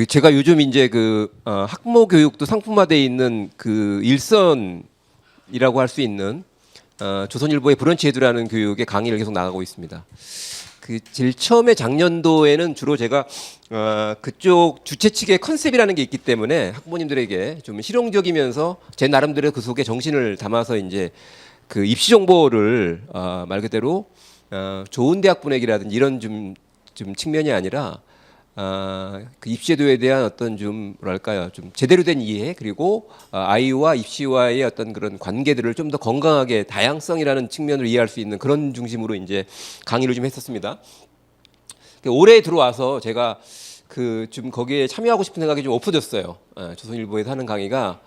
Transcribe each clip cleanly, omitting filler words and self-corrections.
제가 요즘 이제 학모 교육도 상품화되어 있는 일선이라고 할 수 있는 조선일보의 브런치 에듀라는 교육의 강의를 계속 나가고 있습니다. 제일 처음에 작년도에는 주로 제가 그쪽 주최 측의 컨셉이라는 게 있기 때문에 학부모님들에게 좀 실용적이면서 제 나름대로 그 속에 정신을 담아서 이제 입시 정보를 말 그대로 좋은 대학 보내기라든지 이런 좀 측면이 아니라 입시제도에 대한 어떤 좀 뭐랄까요, 좀 제대로 된 이해, 그리고 아이와 입시와의 어떤 그런 관계들을 좀 더 건강하게 다양성이라는 측면을 이해할 수 있는 그런 중심으로 이제 강의를 좀 했었습니다. 올해 들어와서 제가 좀 거기에 참여하고 싶은 생각이 좀 없어졌어요. 조선일보에서 하는 강의가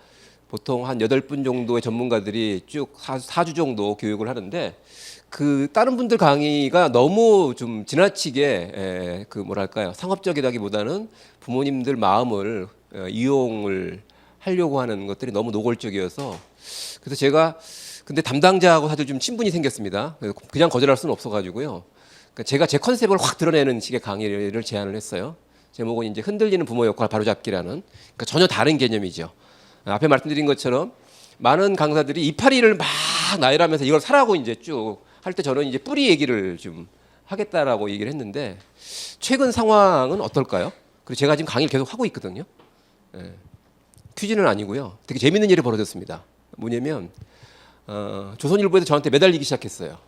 보통 한 8분 정도의 전문가들이 쭉 4주 정도 교육을 하는데 다른 분들 강의가 너무 좀 지나치게 뭐랄까요, 상업적이라기보다는 부모님들 마음을 이용을 하려고 하는 것들이 너무 노골적이어서, 그래서 제가 근데 담당자하고 사실 좀 친분이 생겼습니다. 그냥 거절할 수는 없어가지고요. 그러니까 제가 제 컨셉을 확 드러내는 식의 강의를 제안을 했어요. 제목은 이제 흔들리는 부모 역할 바로잡기라는, 그러니까 전혀 다른 개념이죠. 앞에 말씀드린 것처럼 많은 강사들이 이파리를 막 나열하면서 이걸 사라고 이제 쭉 할 때 저는 이제 뿌리 얘기를 좀 하겠다라고 얘기를 했는데, 최근 상황은 어떨까요? 그리고 제가 지금 강의를 계속 하고 있거든요. 퀴즈는 아니고요. 되게 재밌는 일이 벌어졌습니다. 뭐냐면 조선일보에서 저한테 매달리기 시작했어요.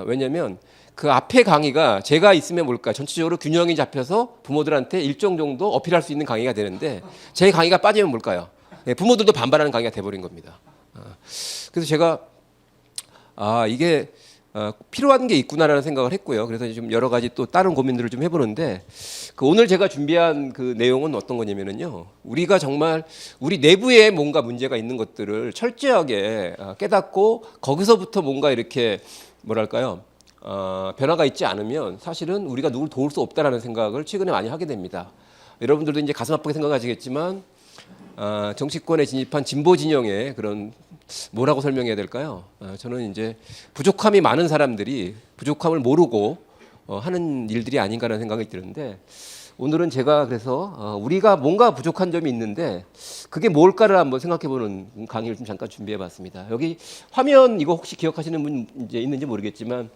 왜냐하면 그 앞에 강의가 제가 있으면 뭘까, 전체적으로 균형이 잡혀서 부모들한테 일정 정도 어필할 수 있는 강의가 되는데, 제 강의가 빠지면 뭘까요? 부모들도 반발하는 강의가 돼버린 겁니다. 그래서 제가 이게 필요한 게 있구나라는 생각을 했고요. 그래서 좀 여러 가지 또 다른 고민들을 좀 해보는데, 오늘 제가 준비한 내용은 어떤 거냐면요, 우리가 정말 우리 내부에 뭔가 문제가 있는 것들을 철저하게 깨닫고 거기서부터 뭔가 이렇게 뭐랄까요, 변화가 있지 않으면 사실은 우리가 누굴 도울 수 없다라는 생각을 최근에 많이 하게 됩니다. 여러분들도 이제 가슴 아프게 생각하시겠지만 정치권에 진입한 진보 진영의 그런, 뭐라고 설명해야 될까요? 저는 이제 부족함이 많은 사람들이 부족함을 모르고 하는 일들이 아닌가라는 생각이 드는데, 오늘은 제가 그래서 우리가 뭔가 부족한 점이 있는데 그게 뭘까를 한번 생각해보는 강의를 좀 잠깐 준비해봤습니다. 여기 화면 이거 혹시 기억하시는 분 이제 있는지 모르겠지만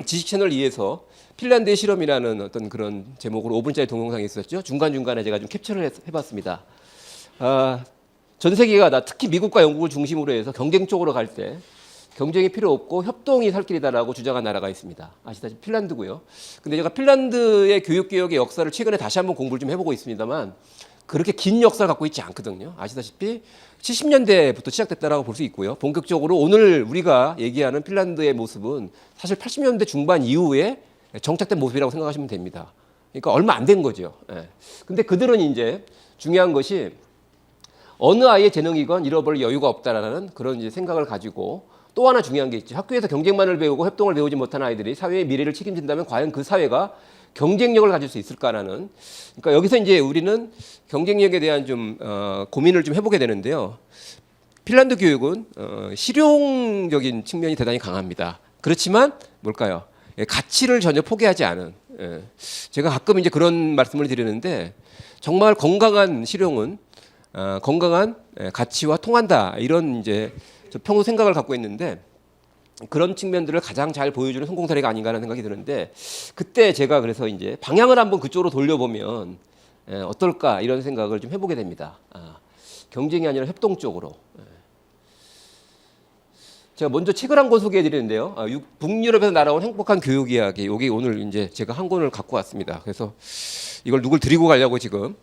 지식채널 2에서 핀란드의 실험이라는 어떤 그런 제목으로 5분짜리 동영상이 있었죠. 중간중간에 제가 좀 캡처를 해봤습니다. 전 세계가 특히 미국과 영국을 중심으로 해서 경쟁 쪽으로 갈 때 경쟁이 필요 없고 협동이 살 길이다라고 주장한 나라가 있습니다. 아시다시피 핀란드고요. 근데 제가 핀란드의 교육개혁의 역사를 최근에 다시 한번 공부를 좀 해보고 있습니다만, 그렇게 긴 역사를 갖고 있지 않거든요. 아시다시피 70년대부터 시작됐다라고 볼 수 있고요. 본격적으로 오늘 우리가 얘기하는 핀란드의 모습은 사실 80년대 중반 이후에 정착된 모습이라고 생각하시면 됩니다. 그러니까 얼마 안 된 거죠. 근데 그들은 이제 중요한 것이 어느 아이의 재능이건 잃어버릴 여유가 없다라는 그런 이제 생각을 가지고, 또 하나 중요한 게 있죠. 학교에서 경쟁만을 배우고 협동을 배우지 못한 아이들이 사회의 미래를 책임진다면 과연 그 사회가 경쟁력을 가질 수 있을까라는, 그러니까 여기서 이제 우리는 경쟁력에 대한 좀 고민을 좀 해보게 되는데요. 핀란드 교육은 실용적인 측면이 대단히 강합니다. 그렇지만 뭘까요? 가치를 전혀 포기하지 않은, 제가 가끔 이제 그런 말씀을 드리는데, 정말 건강한 실용은 건강한 가치와 통한다, 이런 이제 평소 생각을 갖고 있는데, 그런 측면들을 가장 잘 보여주는 성공 사례가 아닌가 하는 생각이 드는데, 그때 제가 그래서 이제 방향을 한번 그쪽으로 돌려보면 어떨까, 이런 생각을 좀 해보게 됩니다. 경쟁이 아니라 협동 쪽으로. 제가 먼저 책을 한 권 소개해 드리는데요. 북유럽에서 날아온 행복한 교육 이야기. 여기 오늘 이제 제가 한 권을 갖고 왔습니다. 그래서 이걸 누굴 드리고 가려고 지금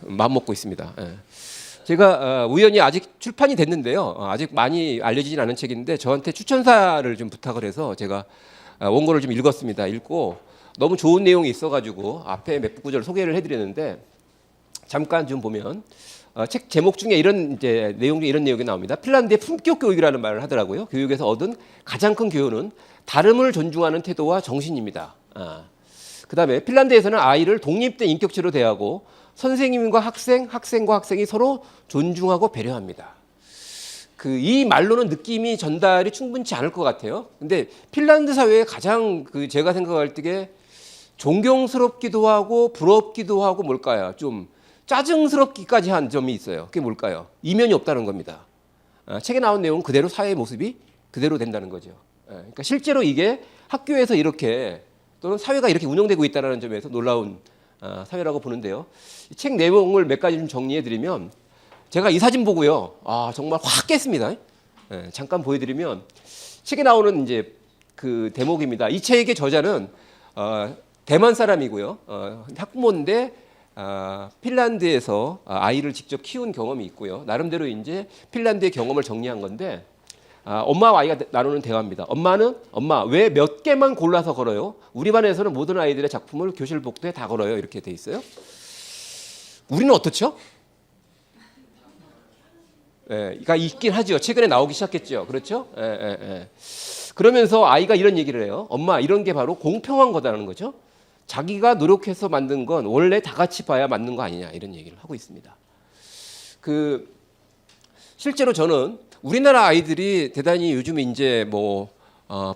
마음 먹고 있습니다. 제가 우연히 아직 출판이 됐는데요. 아직 많이 알려지진 않은 책인데 저한테 추천사를 좀 부탁을 해서 제가 원고를 좀 읽었습니다. 읽고 너무 좋은 내용이 있어가지고 앞에 몇 구절 소개를 해드리는데, 잠깐 좀 보면 책 제목 중에 이런 이제 내용 중에 이런 내용이 나옵니다. 핀란드의 품격 교육이라는 말을 하더라고요. 교육에서 얻은 가장 큰 교훈은 다름을 존중하는 태도와 정신입니다. 그다음에 핀란드에서는 아이를 독립된 인격체로 대하고 선생님과 학생, 학생과 학생이 서로 존중하고 배려합니다. 이 말로는 느낌이 전달이 충분치 않을 것 같아요. 근데 핀란드 사회의 가장 제가 생각할 때에 존경스럽기도 하고 부럽기도 하고 뭘까요? 좀 짜증스럽기까지 한 점이 있어요. 그게 뭘까요? 이면이 없다는 겁니다. 책에 나온 내용은 그대로 사회의 모습이 그대로 된다는 거죠. 그러니까 실제로 이게 학교에서 이렇게 또는 사회가 이렇게 운영되고 있다는 점에서 놀라운 사회라고 보는데요. 이 책 내용을 몇 가지 좀 정리해드리면 제가 이 사진 보고요, 정말 확 깼습니다. 잠깐 보여드리면 책에 나오는 이제 그 대목입니다. 이 책의 저자는 대만 사람이고요, 학부모인데 핀란드에서 아이를 직접 키운 경험이 있고요. 나름대로 이제 핀란드의 경험을 정리한 건데 엄마와 아이가 나누는 대화입니다. 엄마 왜 몇 개만 골라서 걸어요? 우리 반에서는 모든 아이들의 작품을 교실 복도에 다 걸어요. 이렇게 돼 있어요. 우리는 어떻죠? 그러니까 있긴 하죠. 최근에 나오기 시작했죠. 그렇죠? 그러면서 아이가 이런 얘기를 해요. 엄마 이런 게 바로 공평한 거다라는 거죠. 자기가 노력해서 만든 건 원래 다 같이 봐야 맞는 거 아니냐 이런 얘기를 하고 있습니다. 실제로 저는 우리나라 아이들이 대단히 요즘 이제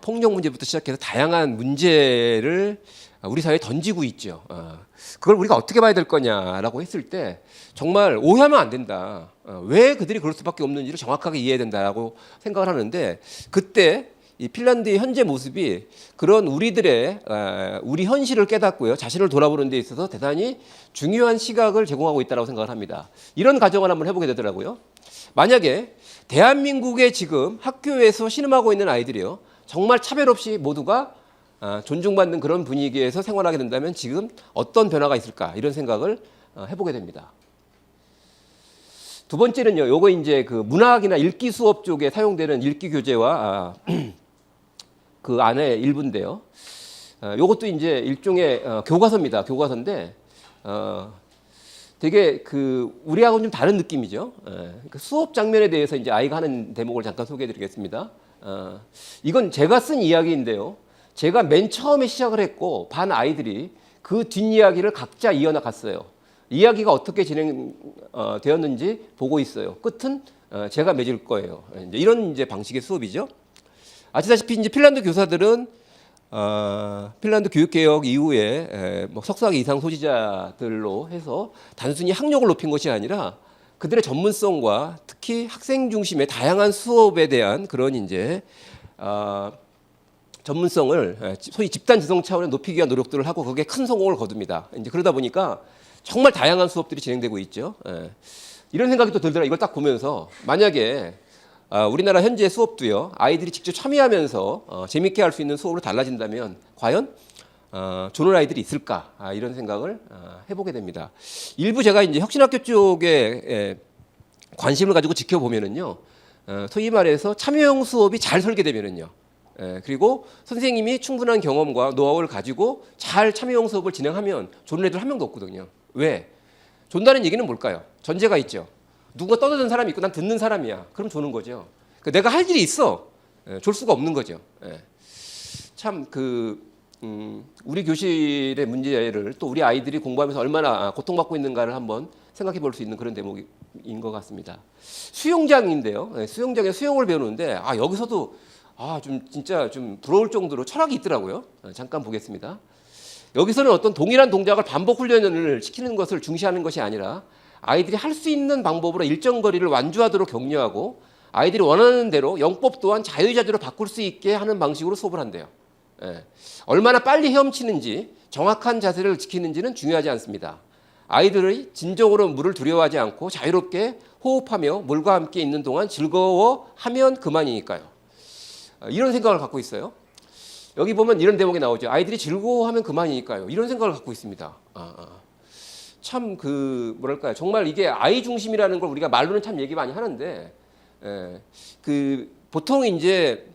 폭력 문제부터 시작해서 다양한 문제를 우리 사회에 던지고 있죠. 그걸 우리가 어떻게 봐야 될 거냐라고 했을 때 정말 오해하면 안 된다. 왜 그들이 그럴 수밖에 없는지를 정확하게 이해해야 된다라고 생각을 하는데 그때 이 핀란드의 현재 모습이 그런 우리 현실을 깨닫고요, 자신을 돌아보는 데 있어서 대단히 중요한 시각을 제공하고 있다고 생각을 합니다. 이런 가정을 한번 해보게 되더라고요. 만약에 대한민국의 지금 학교에서 신음하고 있는 아이들이요, 정말 차별 없이 모두가 존중받는 그런 분위기에서 생활하게 된다면 지금 어떤 변화가 있을까 이런 생각을 해보게 됩니다. 두 번째는요, 요거 이제 그 문학이나 읽기 수업 쪽에 사용되는 읽기 교재와 그 안에 일부인데요. 요것도 이제 일종의 교과서입니다. 교과서인데 되게 우리하고는 좀 다른 느낌이죠. 그러니까 수업 장면에 대해서 이제 아이가 하는 대목을 잠깐 소개해드리겠습니다. 이건 제가 쓴 이야기인데요. 제가 맨 처음에 시작을 했고 반 아이들이 그 뒷이야기를 각자 이어나갔어요. 이야기가 어떻게 진행되었는지 보고 있어요. 끝은 제가 맺을 거예요. 이런 이제 방식의 수업이죠. 아시다시피 이제 핀란드 교사들은 핀란드 교육개혁 이후에 석사학위 이상 소지자들로 해서 단순히 학력을 높인 것이 아니라 그들의 전문성과 특히 학생 중심의 다양한 수업에 대한 그런 이제 전문성을 소위 집단 지성 차원에 높이기 위한 노력들을 하고 그게 큰 성공을 거둡니다. 이제 그러다 보니까 정말 다양한 수업들이 진행되고 있죠. 이런 생각이 또 들더라. 이걸 딱 보면서 만약에 우리나라 현재 수업도요, 아이들이 직접 참여하면서 재밌게 할 수 있는 수업으로 달라진다면 과연 좋은 아이들이 있을까 이런 생각을 해보게 됩니다. 일부 제가 이제 혁신학교 쪽에 관심을 가지고 지켜보면은요, 소위 말해서 참여형 수업이 잘 설계되면은요, 그리고 선생님이 충분한 경험과 노하우를 가지고 잘 참여형 수업을 진행하면 좋은 애들 한 명도 없거든요. 왜? 좋다는 얘기는 뭘까요? 전제가 있죠. 누가 떠드는 사람이 있고 난 듣는 사람이야. 그럼 좋은 거죠. 내가 할 일이 있어. 줄 수가 없는 거죠. 참 우리 교실의 문제를 또 우리 아이들이 공부하면서 얼마나 고통받고 있는가를 한번 생각해 볼 수 있는 그런 대목인 것 같습니다. 수영장인데요. 수영장에 수영을 배우는데 여기서도 좀 진짜 좀 부러울 정도로 철학이 있더라고요. 잠깐 보겠습니다. 여기서는 어떤 동일한 동작을 반복 훈련을 시키는 것을 중시하는 것이 아니라 아이들이 할 수 있는 방법으로 일정 거리를 완주하도록 격려하고 아이들이 원하는 대로 영법 또한 자유자재로 바꿀 수 있게 하는 방식으로 수업을 한대요. 얼마나 빨리 헤엄치는지 정확한 자세를 지키는지는 중요하지 않습니다. 아이들이 진정으로 물을 두려워하지 않고 자유롭게 호흡하며 물과 함께 있는 동안 즐거워하면 그만이니까요. 이런 생각을 갖고 있어요. 여기 보면 이런 대목이 나오죠. 아이들이 즐거워하면 그만이니까요. 이런 생각을 갖고 있습니다. 참 뭐랄까요. 정말 이게 아이 중심이라는 걸 우리가 말로는 참 얘기 많이 하는데 보통 이제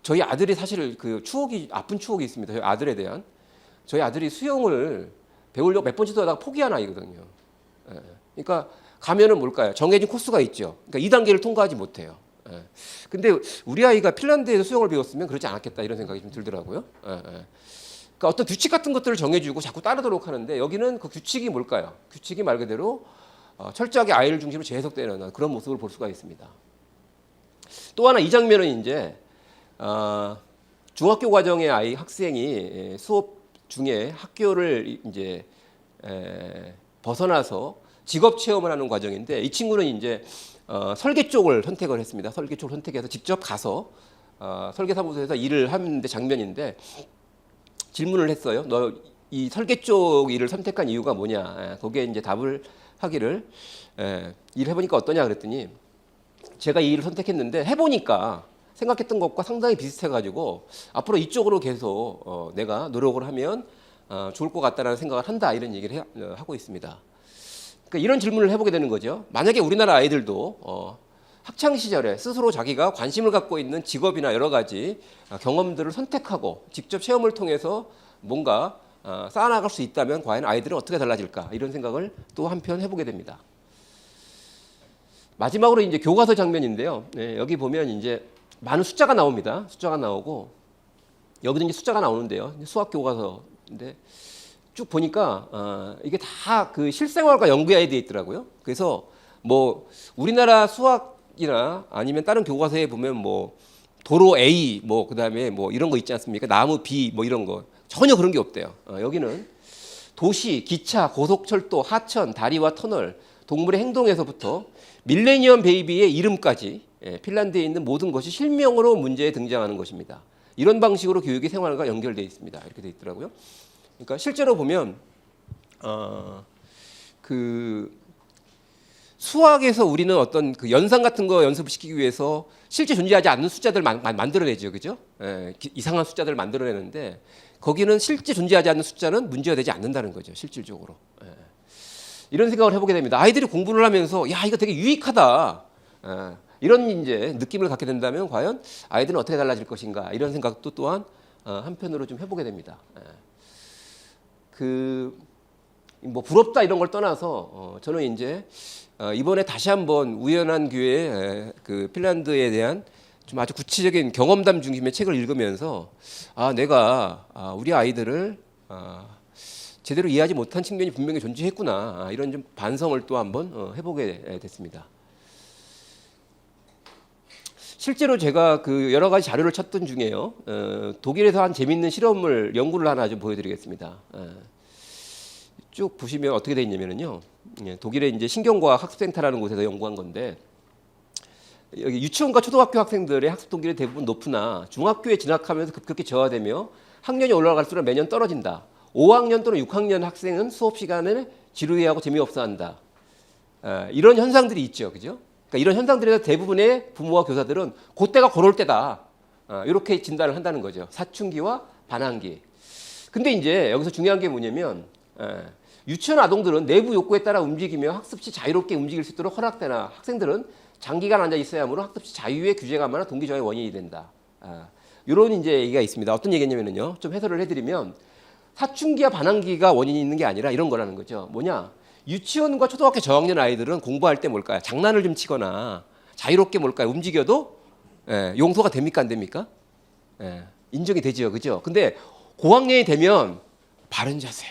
저희 아들이 사실 아픈 추억이 있습니다. 저희 아들에 대한. 저희 아들이 수영을 배우려고 몇 번 시도하다가 포기한 아이거든요. 그러니까 가면은 뭘까요? 정해진 코스가 있죠. 그러니까 2단계를 통과하지 못해요. 근데 우리 아이가 핀란드에서 수영을 배웠으면 그러지 않았겠다 이런 생각이 좀 들더라고요. 그러니까 어떤 규칙 같은 것들을 정해주고 자꾸 따르도록 하는데 여기는 그 규칙이 뭘까요? 규칙이 말 그대로 철저하게 아이를 중심으로 재해석되는 그런 모습을 볼 수가 있습니다. 또 하나 이 장면은 이제 중학교 과정의 학생이 수업 중에 학교를 이제 벗어나서 직업 체험을 하는 과정인데 이 친구는 이제 설계 쪽을 선택을 했습니다. 설계 쪽을 선택해서 직접 가서 설계사무소에서 일을 하는데 장면인데 질문을 했어요. 너 이 설계 쪽 일을 선택한 이유가 뭐냐? 거기에 이제 답을 하기를 일해보니까 어떠냐 그랬더니 제가 이 일을 선택했는데 해보니까 생각했던 것과 상당히 비슷해가지고 앞으로 이쪽으로 계속 내가 노력을 하면 좋을 것 같다라는 생각을 한다 이런 얘기를 하고 있습니다. 그러니까 이런 질문을 해보게 되는 거죠. 만약에 우리나라 아이들도 학창 시절에 스스로 자기가 관심을 갖고 있는 직업이나 여러 가지 경험들을 선택하고 직접 체험을 통해서 뭔가 쌓아나갈 수 있다면 과연 아이들은 어떻게 달라질까 이런 생각을 또 한편 해보게 됩니다. 마지막으로 이제 교과서 장면인데요. 네, 여기 보면 이제 많은 숫자가 나옵니다. 숫자가 나오고 여기도 이제 숫자가 나오는데요. 수학 교과서인데 쭉 보니까 이게 다 그 실생활과 연계되어 있더라고요. 그래서 뭐 우리나라 수학이나 아니면 다른 교과서에 보면 뭐 도로 A 뭐 그다음에 뭐 이런 거 있지 않습니까? 나무 B 뭐 이런 거 전혀 그런 게 없대요. 여기는 도시, 기차, 고속철도, 하천, 다리와 터널, 동물의 행동에서부터 밀레니엄 베이비의 이름까지 핀란드에 있는 모든 것이 실명으로 문제에 등장하는 것입니다. 이런 방식으로 교육이 생활과 연결되어 있습니다. 이렇게 되어 있더라고요. 그러니까 실제로 보면 그 수학에서 우리는 어떤 그 연산 같은 거 연습을 시키기 위해서 실제 존재하지 않는 숫자들 만들어내죠, 그죠? 이상한 숫자들을 만들어내는데 거기는 실제 존재하지 않는 숫자는 문제가 되지 않는다는 거죠, 실질적으로. 이런 생각을 해보게 됩니다. 아이들이 공부를 하면서 야 이거 되게 유익하다. 이런 이제 느낌을 갖게 된다면 과연 아이들은 어떻게 달라질 것인가 이런 생각도 또한 한편으로 좀 해보게 됩니다. 그 뭐 부럽다 이런 걸 떠나서 저는 이제 이번에 다시 한번 우연한 기회에 그 핀란드에 대한 좀 아주 구체적인 경험담 중심의 책을 읽으면서 내가 우리 아이들을 제대로 이해하지 못한 측면이 분명히 존재했구나 이런 좀 반성을 또 한번 해보게 됐습니다. 실제로 제가 그 여러 가지 자료를 찾던 중에요. 독일에서 한 재미있는 실험을 연구를 하나 좀 보여드리겠습니다. 쭉 보시면 어떻게 돼 있냐면요. 독일의 이제 신경과학 학습센터라는 곳에서 연구한 건데 여기 유치원과 초등학교 학생들의 학습 동기는 대부분 높으나 중학교에 진학하면서 급격히 저하되며 학년이 올라갈수록 매년 떨어진다. 5학년 또는 6학년 학생은 수업 시간을 지루해하고 재미없어한다. 이런 현상들이 있죠, 그죠? 그러니까 이런 현상들에서 대부분의 부모와 교사들은 그때가 그럴 때다. 이렇게 진단을 한다는 거죠. 사춘기와 반항기. 근데 이제 여기서 중요한 게 뭐냐면 유치원 아동들은 내부 욕구에 따라 움직이며 학습시 자유롭게 움직일 수 있도록 허락되나 학생들은 장기간 앉아 있어야 하므로 학습시 자유의 규제가 많아 동기 저하의 원인이 된다. 이런 이제 얘기가 있습니다. 어떤 얘기냐면요. 좀 해설을 해드리면 사춘기와 반항기가 원인이 있는 게 아니라 이런 거라는 거죠. 뭐냐? 유치원과 초등학교 저학년 아이들은 공부할 때 뭘까요? 장난을 좀 치거나 자유롭게 뭘까요? 움직여도 용서가 됩니까? 안 됩니까? 인정이 되죠. 그죠? 근데 고학년이 되면 바른 자세.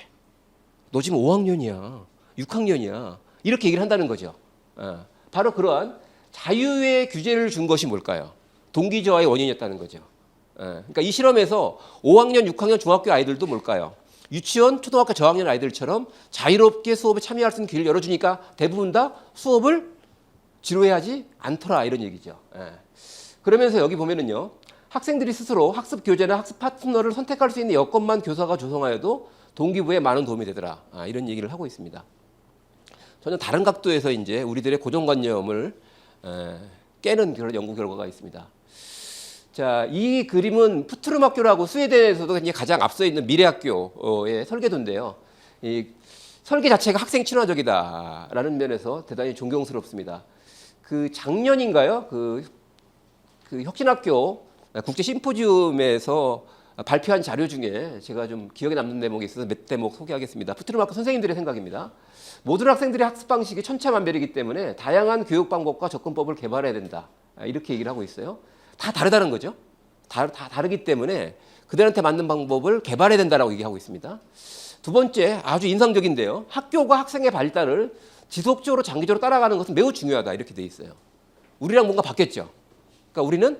너 지금 5학년이야. 6학년이야. 이렇게 얘기를 한다는 거죠. 바로 그러한 자유의 규제를 준 것이 뭘까요? 동기 저하의 원인이었다는 거죠. 그러니까 이 실험에서 5학년, 6학년 중학교 아이들도 뭘까요? 유치원, 초등학교 저학년 아이들처럼 자유롭게 수업에 참여할 수 있는 길을 열어주니까 대부분 다 수업을 지루해하지 않더라 이런 얘기죠. 그러면서 여기 보면은요. 학생들이 스스로 학습 교재나 학습 파트너를 선택할 수 있는 여건만 교사가 조성하여도 동기부여에 많은 도움이 되더라. 이런 얘기를 하고 있습니다. 전혀 다른 각도에서 이제 우리들의 고정관념을 깨는 그런 연구 결과가 있습니다. 자, 이 그림은 푸트름 학교라고 스웨덴에서도 이제 가장 앞서 있는 미래학교의 설계도인데요. 이 설계 자체가 학생 친화적이다라는 면에서 대단히 존경스럽습니다. 그 작년인가요? 그 혁신학교 국제 심포지움에서 발표한 자료 중에 제가 좀 기억에 남는 대목이 있어서 몇 대목 소개하겠습니다. 푸트름 학교 선생님들의 생각입니다. 모든 학생들의 학습 방식이 천차만별이기 때문에 다양한 교육 방법과 접근법을 개발해야 된다. 이렇게 얘기를 하고 있어요. 다 다르다는 거죠. 다 다르기 때문에 그들한테 맞는 방법을 개발해야 된다라고 얘기하고 있습니다. 두 번째, 아주 인상적인데요. 학교가 학생의 발달을 지속적으로 장기적으로 따라가는 것은 매우 중요하다. 이렇게 돼 있어요. 우리랑 뭔가 바뀌었죠. 그러니까 우리는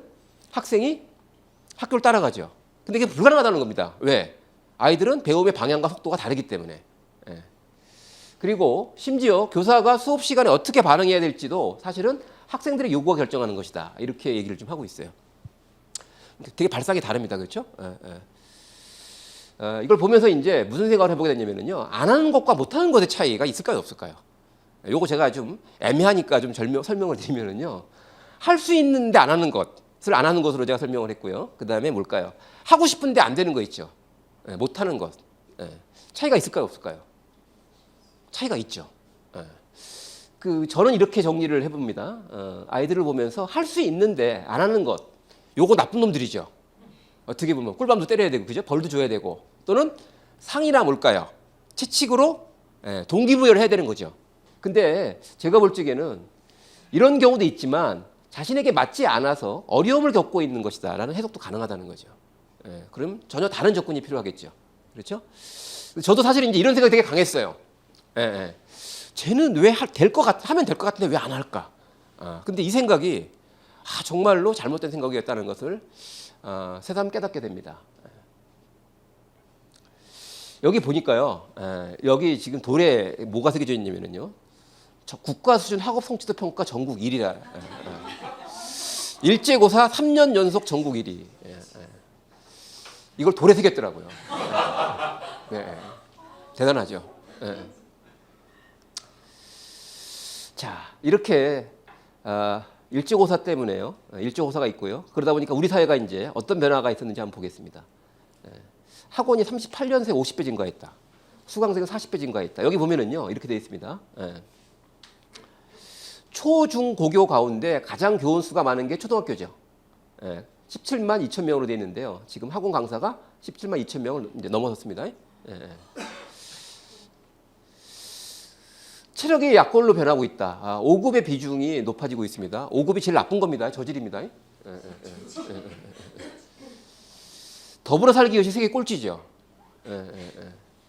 학생이 학교를 따라가죠. 근데 이게 불가능하다는 겁니다. 왜? 아이들은 배움의 방향과 속도가 다르기 때문에. 예. 그리고 심지어 교사가 수업 시간에 어떻게 반응해야 될지도 사실은 학생들의 요구가 결정하는 것이다. 이렇게 얘기를 좀 하고 있어요. 되게 발상이 다릅니다. 그렇죠? 예, 예. 이걸 보면서 이제 무슨 생각을 해보게 됐냐면요. 안 하는 것과 못 하는 것의 차이가 있을까요? 없을까요? 요거 제가 좀 애매하니까 좀 설명을 드리면은요. 할 수 있는데 안 하는 것을 안 하는 것으로 제가 설명을 했고요. 그 다음에 뭘까요? 하고 싶은데 안 되는 거 있죠. 예, 못 하는 것. 예. 차이가 있을까요? 없을까요? 차이가 있죠. 예. 저는 이렇게 정리를 해봅니다. 아이들을 보면서 할 수 있는데 안 하는 것. 요거 나쁜 놈들이죠. 어떻게 보면 꿀밤도 때려야 되고, 그죠? 벌도 줘야 되고, 또는 상이나 뭘까요? 채찍으로 동기부여를 해야 되는 거죠. 근데 제가 볼 적에는 이런 경우도 있지만 자신에게 맞지 않아서 어려움을 겪고 있는 것이다라는 해석도 가능하다는 거죠. 그럼 전혀 다른 접근이 필요하겠죠. 그렇죠? 저도 사실 이제 이런 생각이 되게 강했어요. 쟤는 왜 하면 될 것 같은데 왜 안 할까? 근데 이 생각이 정말로 잘못된 생각이었다는 것을 새삼 깨닫게 됩니다. 여기 보니까요. 여기 지금 돌에 뭐가 새겨져 있냐면요. 국가 수준 학업 성취도 평가 전국 1위라. 일제고사 3년 연속 전국 1위. 이걸 돌에 새겼더라고요. 대단하죠. 자, 이렇게 일제고사 때문에요. 일제고사가 있고요. 그러다 보니까 우리 사회가 이제 어떤 변화가 있었는지 한번 보겠습니다. 학원이 38년새 50배 증가했다. 수강생은 40배 증가했다. 여기 보면은요, 이렇게 되어 있습니다. 초, 중, 고교 가운데 가장 교원 수가 많은 게 초등학교죠. 17만 2천 명으로 되어 있는데요. 지금 학원 강사가 17만 2천 명을 이제 넘어섰습니다. 체력이 약골로 변하고 있다. 5급의 비중이 높아지고 있습니다. 5급이 제일 나쁜 겁니다. 저질입니다. 더불어 살기 위해서 세계 꼴찌죠.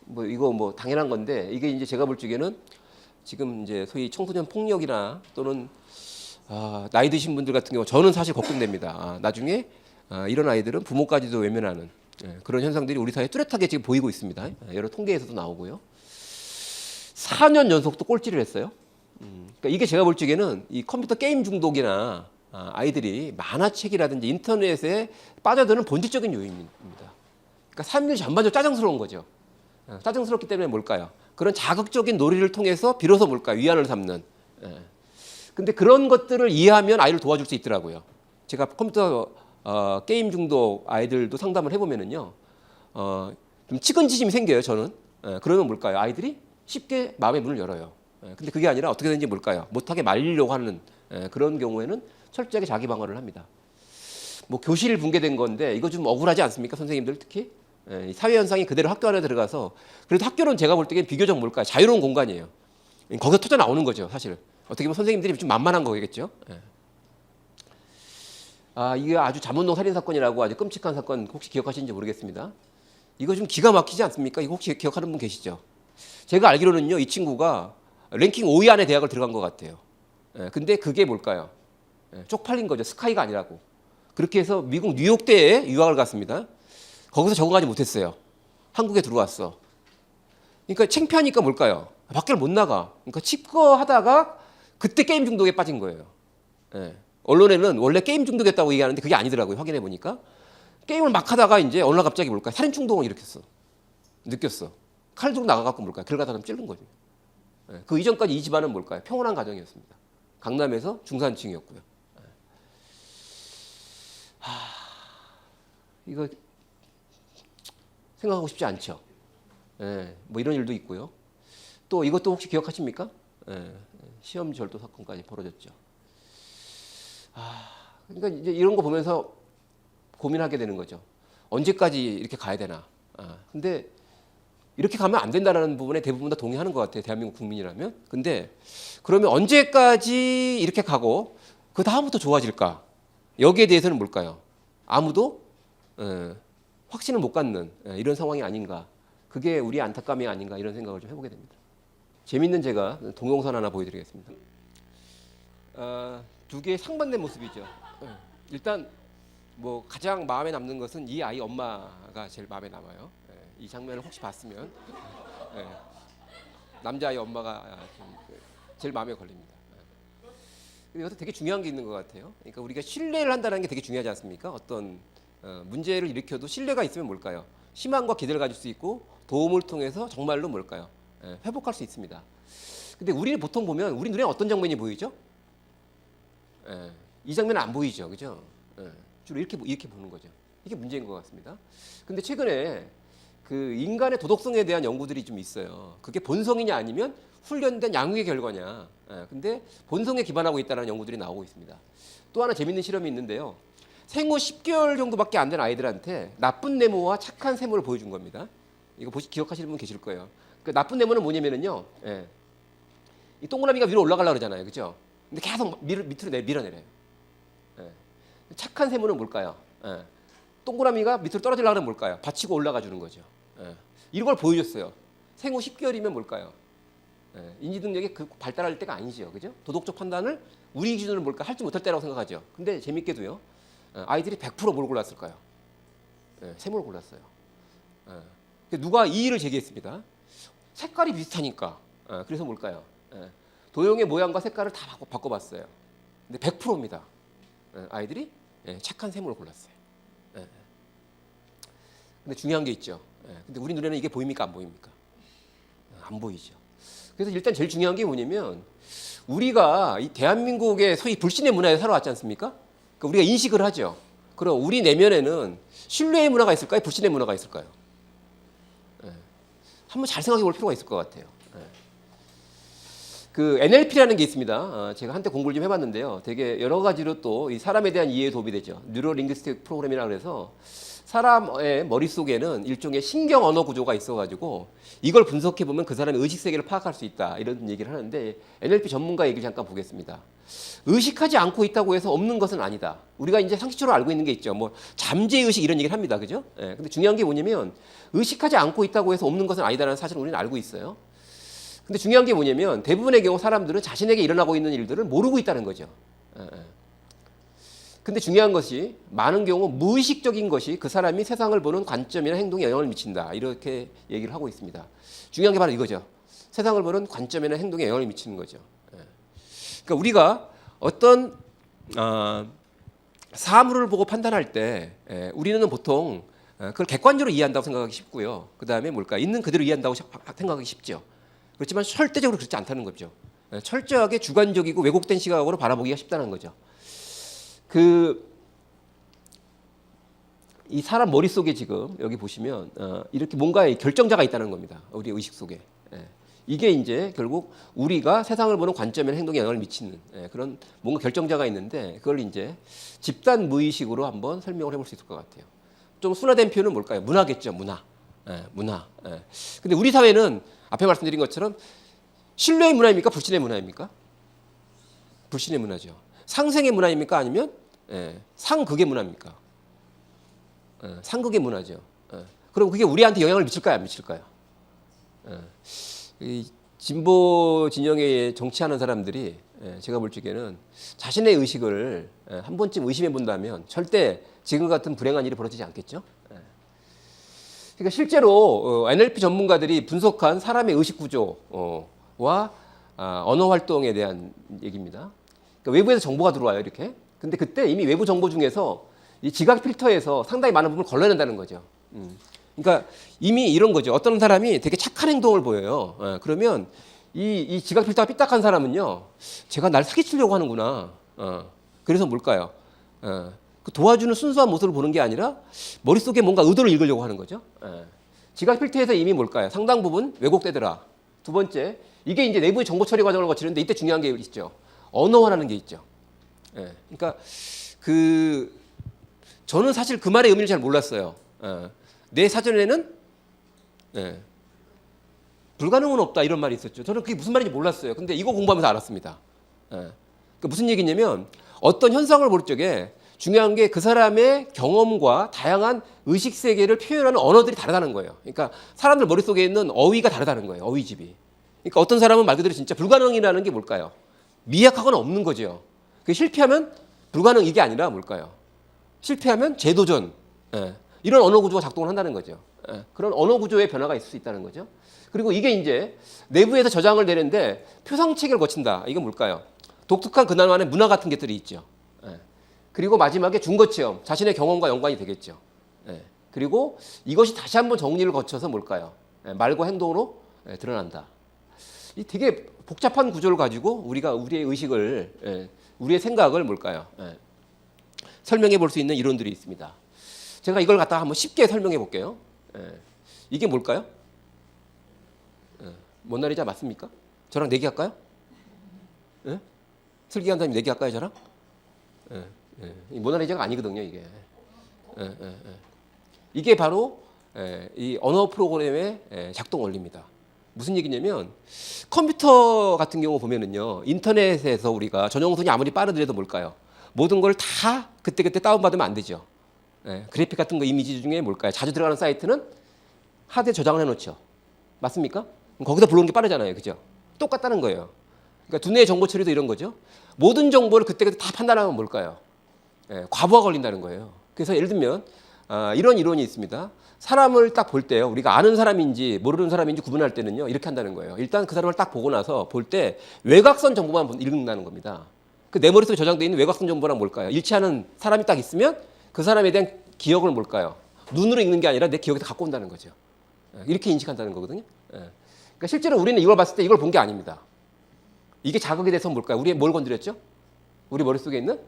뭐 이거 뭐 당연한 건데 이게 이제 제가 볼 적에는 지금 이제 소위 청소년 폭력이나 또는 나이 드신 분들 같은 경우 저는 사실 걱정됩니다. 나중에 이런 아이들은 부모까지도 외면하는 그런 현상들이 우리 사회에 뚜렷하게 지금 보이고 있습니다. 여러 통계에서도 나오고요. 4년 연속 또 꼴찌를 했어요. 그러니까 이게 제가 볼 적에는 이 컴퓨터 게임 중독이나 아이들이 만화책이라든지 인터넷에 빠져드는 본질적인 요인입니다. 그러니까 삶이 전반적으로 짜증스러운 거죠. 짜증스럽기 때문에 뭘까요? 그런 자극적인 놀이를 통해서 비로소 뭘까요? 위안을 삼는. 근데 그런 것들을 이해하면 아이를 도와줄 수 있더라고요. 제가 컴퓨터 게임 중독 아이들도 상담을 해보면은요, 좀 측은지심이 생겨요. 저는. 그러면 뭘까요? 아이들이 쉽게 마음의 문을 열어요. 근데 그게 아니라 어떻게 되는지 뭘까요? 못하게 말리려고 하는 그런 경우에는 철저하게 자기 방어를 합니다. 뭐 교실 붕괴된 건데 이거 좀 억울하지 않습니까? 선생님들 특히 사회 현상이 그대로 학교 안에 들어가서 그래도 학교는 제가 볼 때는 비교적 뭘까요? 자유로운 공간이에요. 거기서 터져 나오는 거죠, 사실. 어떻게 보면 선생님들이 좀 만만한 거겠죠. 이게 아주 잠원동 살인 사건이라고 아주 끔찍한 사건 혹시 기억하시는지 모르겠습니다. 이거 좀 기가 막히지 않습니까? 이거 혹시 기억하는 분 계시죠? 제가 알기로는요, 이 친구가 랭킹 5위 안에 대학을 들어간 것 같아요. 근데 그게 뭘까요? 쪽팔린 거죠. 스카이가 아니라고. 그렇게 해서 미국 뉴욕대에 유학을 갔습니다. 거기서 적응하지 못했어요. 한국에 들어왔어. 그러니까 창피하니까 뭘까요? 밖을 못 나가. 그러니까 칩거하다가 그때 게임 중독에 빠진 거예요. 언론에는 원래 게임 중독이었다고 얘기하는데 그게 아니더라고요. 확인해 보니까. 게임을 막 하다가 이제 어느 날 갑자기 뭘까요? 살인 충동을 일으켰어. 느꼈어. 칼 들고 나가갖고 뭘까요? 길 가다가 찔른 거죠. 그 이전까지 이 집안은 뭘까요? 평온한 가정이었습니다. 강남에서 중산층이었고요. 이거 생각하고 싶지 않죠. 뭐 이런 일도 있고요. 또 이것도 혹시 기억하십니까? 시험 절도 사건까지 벌어졌죠. 그러니까 이제 이런 거 보면서 고민하게 되는 거죠. 언제까지 이렇게 가야 되나? 근데 이렇게 가면 안 된다는 부분에 대부분 다 동의하는 것 같아요. 대한민국 국민이라면. 근데 그러면 언제까지 이렇게 가고 그 다음부터 좋아질까? 여기에 대해서는 뭘까요? 아무도 확신을 못 갖는 이런 상황이 아닌가. 그게 우리의 안타까움이 아닌가 이런 생각을 좀 해보게 됩니다. 재밌는 제가 동영상 하나 보여드리겠습니다. 두 개의 상반된 모습이죠. 일단 뭐 가장 마음에 남는 것은 이 아이 엄마가 제일 마음에 남아요. 이 장면을 혹시 봤으면 예, 남자아이 엄마가 제일 마음에 걸립니다. 근데 이것도 되게 중요한 게 있는 것 같아요. 그러니까 우리가 신뢰를 한다는 게 되게 중요하지 않습니까? 어떤 문제를 일으켜도 신뢰가 있으면 뭘까요? 희망과 기대를 가질 수 있고 도움을 통해서 정말로 뭘까요? 회복할 수 있습니다. 근데 우리는 보통 보면 우리 눈에 어떤 장면이 보이죠? 이 장면은 안 보이죠, 그죠? 주로 이렇게 보는 거죠. 이게 문제인 것 같습니다. 근데 최근에 그 인간의 도덕성에 대한 연구들이 좀 있어요. 그게 본성이냐 아니면 훈련된 양육의 결과냐. 근데 본성에 기반하고 있다는 연구들이 나오고 있습니다. 또 하나 재밌는 실험이 있는데요. 생후 10개월 정도밖에 안 된 아이들한테 나쁜 네모와 착한 세모를 보여준 겁니다. 이거 기억하시는 분 계실 거예요. 그 나쁜 네모는 뭐냐면요. 이 동그라미가 위로 올라가려고 그러잖아요. 그죠? 근데 계속 밑으로 밀어내려요. 착한 세모는 뭘까요? 동그라미가 밑으로 떨어지려고 하면 뭘까요? 받치고 올라가 주는 거죠. 이런 걸 보여줬어요. 생후 10개월이면 뭘까요? 인지 능력이 발달할 때가 아니죠. 그죠? 도덕적 판단을 우리 기준으로 뭘까? 할지 못할 때라고 생각하죠. 근데 재밌게도요. 아이들이 100% 뭘 골랐을까요? 세모를 골랐어요. 누가 이의를 제기했습니다. 색깔이 비슷하니까. 그래서 뭘까요? 도형의 모양과 색깔을 다 바꿔봤어요. 근데 100%입니다. 아이들이 착한 세모를 골랐어요. 근데 중요한 게 있죠. 근데 우리 눈에는 이게 보입니까? 안 보입니까? 안 보이죠. 그래서 일단 제일 중요한 게 뭐냐면 우리가 이 대한민국의 소위 불신의 문화에 살아왔지 않습니까? 그러니까 우리가 인식을 하죠. 그럼 우리 내면에는 신뢰의 문화가 있을까요? 불신의 문화가 있을까요? 한번 잘 생각해 볼 필요가 있을 것 같아요. 그 NLP라는 게 있습니다. 제가 한때 공부를 좀 해봤는데요. 되게 여러 가지로 또 이 사람에 대한 이해에 도움이 되죠. 뉴로 링귀스틱 프로그램이라고 해서 사람의 머릿속에는 일종의 신경 언어 구조가 있어가지고 이걸 분석해 보면 그 사람의 의식 세계를 파악할 수 있다 이런 얘기를 하는데 NLP 전문가 얘기를 잠깐 보겠습니다. 의식하지 않고 있다고 해서 없는 것은 아니다. 우리가 이제 상식적으로 알고 있는 게 있죠. 뭐 잠재 의식 이런 얘기를 합니다, 그죠? 근데 중요한 게 뭐냐면 의식하지 않고 있다고 해서 없는 것은 아니다라는 사실을 우리는 알고 있어요. 근데 중요한 게 뭐냐면 대부분의 경우 사람들은 자신에게 일어나고 있는 일들을 모르고 있다는 거죠. 근데 중요한 것이 많은 경우 무의식적인 것이 그 사람이 세상을 보는 관점이나 행동에 영향을 미친다. 이렇게 얘기를 하고 있습니다. 중요한 게 바로 이거죠. 세상을 보는 관점이나 행동에 영향을 미치는 거죠. 그러니까 우리가 어떤 사물을 보고 판단할 때 우리는 보통 그걸 객관적으로 이해한다고 생각하기 쉽고요. 그 다음에 뭘까? 있는 그대로 이해한다고 생각하기 쉽죠. 그렇지만 절대적으로 그렇지 않다는 거죠. 철저하게 주관적이고 왜곡된 시각으로 바라보기가 쉽다는 거죠. 이 사람 머릿속에 지금 여기 보시면 이렇게 뭔가의 결정자가 있다는 겁니다. 우리 의식 속에. 이게 이제 결국 우리가 세상을 보는 관점이나 행동에 영향을 미치는 그런 뭔가 결정자가 있는데 그걸 이제 집단 무의식으로 한번 설명을 해볼 수 있을 것 같아요. 좀 순화된 표현은 뭘까요? 문화겠죠. 문화. 문화. 근데 우리 사회는 앞에 말씀드린 것처럼 신뢰의 문화입니까? 불신의 문화입니까? 불신의 문화죠. 상생의 문화입니까? 아니면 상극의 문화입니까? 상극의 문화죠. 그럼 그게 우리한테 영향을 미칠까요? 안 미칠까요? 이 진보 진영에 정치하는 사람들이 제가 볼 적에는 자신의 의식을 한 번쯤 의심해 본다면 절대 지금 같은 불행한 일이 벌어지지 않겠죠. 그러니까 실제로 NLP 전문가들이 분석한 사람의 의식 구조와 언어 활동에 대한 얘기입니다. 그러니까 외부에서 정보가 들어와요, 이렇게. 근데 그때 이미 외부 정보 중에서 이 지각 필터에서 상당히 많은 부분을 걸러낸다는 거죠. 그러니까 이미 이런 거죠. 어떤 사람이 되게 착한 행동을 보여요. 그러면 이 지각 필터가 삐딱한 사람은요, 제가 날 사기치려고 하는구나. 그래서 뭘까요? 그 도와주는 순수한 모습을 보는 게 아니라 머릿속에 뭔가 의도를 읽으려고 하는 거죠. 지각 필터에서 이미 뭘까요? 상당 부분 왜곡되더라. 두 번째, 이게 이제 내부의 정보 처리 과정을 거치는데 이때 중요한 게 있죠. 언어화라는 게 있죠. 그러니까 저는 사실 그 말의 의미를 잘 몰랐어요. 내 사전에는 불가능은 없다 이런 말이 있었죠. 저는 그게 무슨 말인지 몰랐어요. 근데 이거 공부하면서 알았습니다. 그러니까 무슨 얘기냐면 어떤 현상을 볼 적에 중요한 게 그 사람의 경험과 다양한 의식 세계를 표현하는 언어들이 다르다는 거예요. 그러니까 사람들 머릿속에 있는 어휘가 다르다는 거예요. 어휘집이. 그러니까 어떤 사람은 말 그대로 진짜 불가능이라는 게 뭘까요? 미약하거나 없는 거죠. 실패하면 불가능 이게 아니라 뭘까요? 실패하면 재도전. 이런 언어 구조가 작동을 한다는 거죠. 그런 언어 구조의 변화가 있을 수 있다는 거죠. 그리고 이게 이제 내부에서 저장을 내는데 표상 체계를 거친다. 이건 뭘까요? 독특한 그날만의 문화 같은 것들이 있죠. 그리고 마지막에 준거 체험, 자신의 경험과 연관이 되겠죠. 그리고 이것이 다시 한번 정리를 거쳐서 뭘까요? 말과 행동으로 드러난다. 이 되게 복잡한 구조를 가지고 우리가 우리의 의식을, 우리의 생각을 뭘까요? 설명해 볼 수 있는 이론들이 있습니다. 제가 이걸 갖다가 한번 쉽게 설명해 볼게요. 이게 뭘까요? 모나리자 맞습니까? 저랑 내기할까요? 슬기한 사람이 내기할까요, 저랑? 모나리자가 아니거든요, 이게. 이게 바로 이 언어 프로그램의 작동 원리입니다. 무슨 얘기냐면 컴퓨터 같은 경우 보면은요, 인터넷에서 우리가 전용선이 아무리 빠르더라도 뭘까요? 모든 걸 다 그때그때 다운받으면 안 되죠. 그래픽 같은 거 이미지 중에 뭘까요? 자주 들어가는 사이트는 하드에 저장을 해놓죠. 맞습니까? 거기다 불러오는 게 빠르잖아요, 그죠? 똑같다는 거예요. 그러니까 두뇌의 정보 처리도 이런 거죠. 모든 정보를 그때그때 다 판단하면 뭘까요? 과부하 걸린다는 거예요. 그래서 예를 들면 이런 이론이 있습니다. 사람을 딱 볼 때요, 우리가 아는 사람인지 모르는 사람인지 구분할 때는요, 이렇게 한다는 거예요. 일단 그 사람을 딱 보고 나서 볼 때 외곽선 정보만 읽는다는 겁니다. 그 내 머릿속에 저장되어 있는 외곽선 정보랑 뭘까요? 일치하는 사람이 딱 있으면 그 사람에 대한 기억을 뭘까요? 눈으로 읽는 게 아니라 내 기억에다 갖고 온다는 거죠. 이렇게 인식한다는 거거든요. 그러니까 실제로 우리는 이걸 봤을 때 이걸 본 게 아닙니다. 이게 자극이 돼서 뭘까요? 우리 뭘 건드렸죠? 우리 머릿속에 있는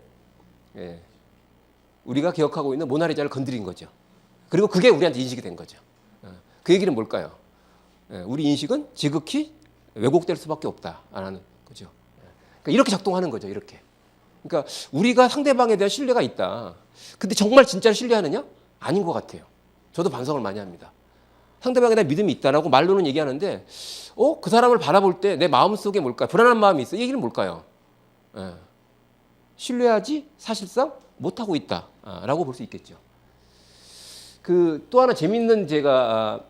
우리가 기억하고 있는 모나리자를 건드린 거죠. 그리고 그게 우리한테 인식이 된 거죠. 그 얘기는 뭘까요? 우리 인식은 지극히 왜곡될 수밖에 없다라는 거죠. 그러니까 이렇게 작동하는 거죠. 이렇게. 그러니까 우리가 상대방에 대한 신뢰가 있다. 근데 정말 진짜로 신뢰하느냐? 아닌 것 같아요. 저도 반성을 많이 합니다. 상대방에 대한 믿음이 있다라고 말로는 얘기하는데 그 사람을 바라볼 때 내 마음속에 뭘까요? 불안한 마음이 있어. 이 얘기는 뭘까요? 신뢰하지 사실상 못하고 있다라고 볼 수 있겠죠. 그 또 하나 재밌는 제가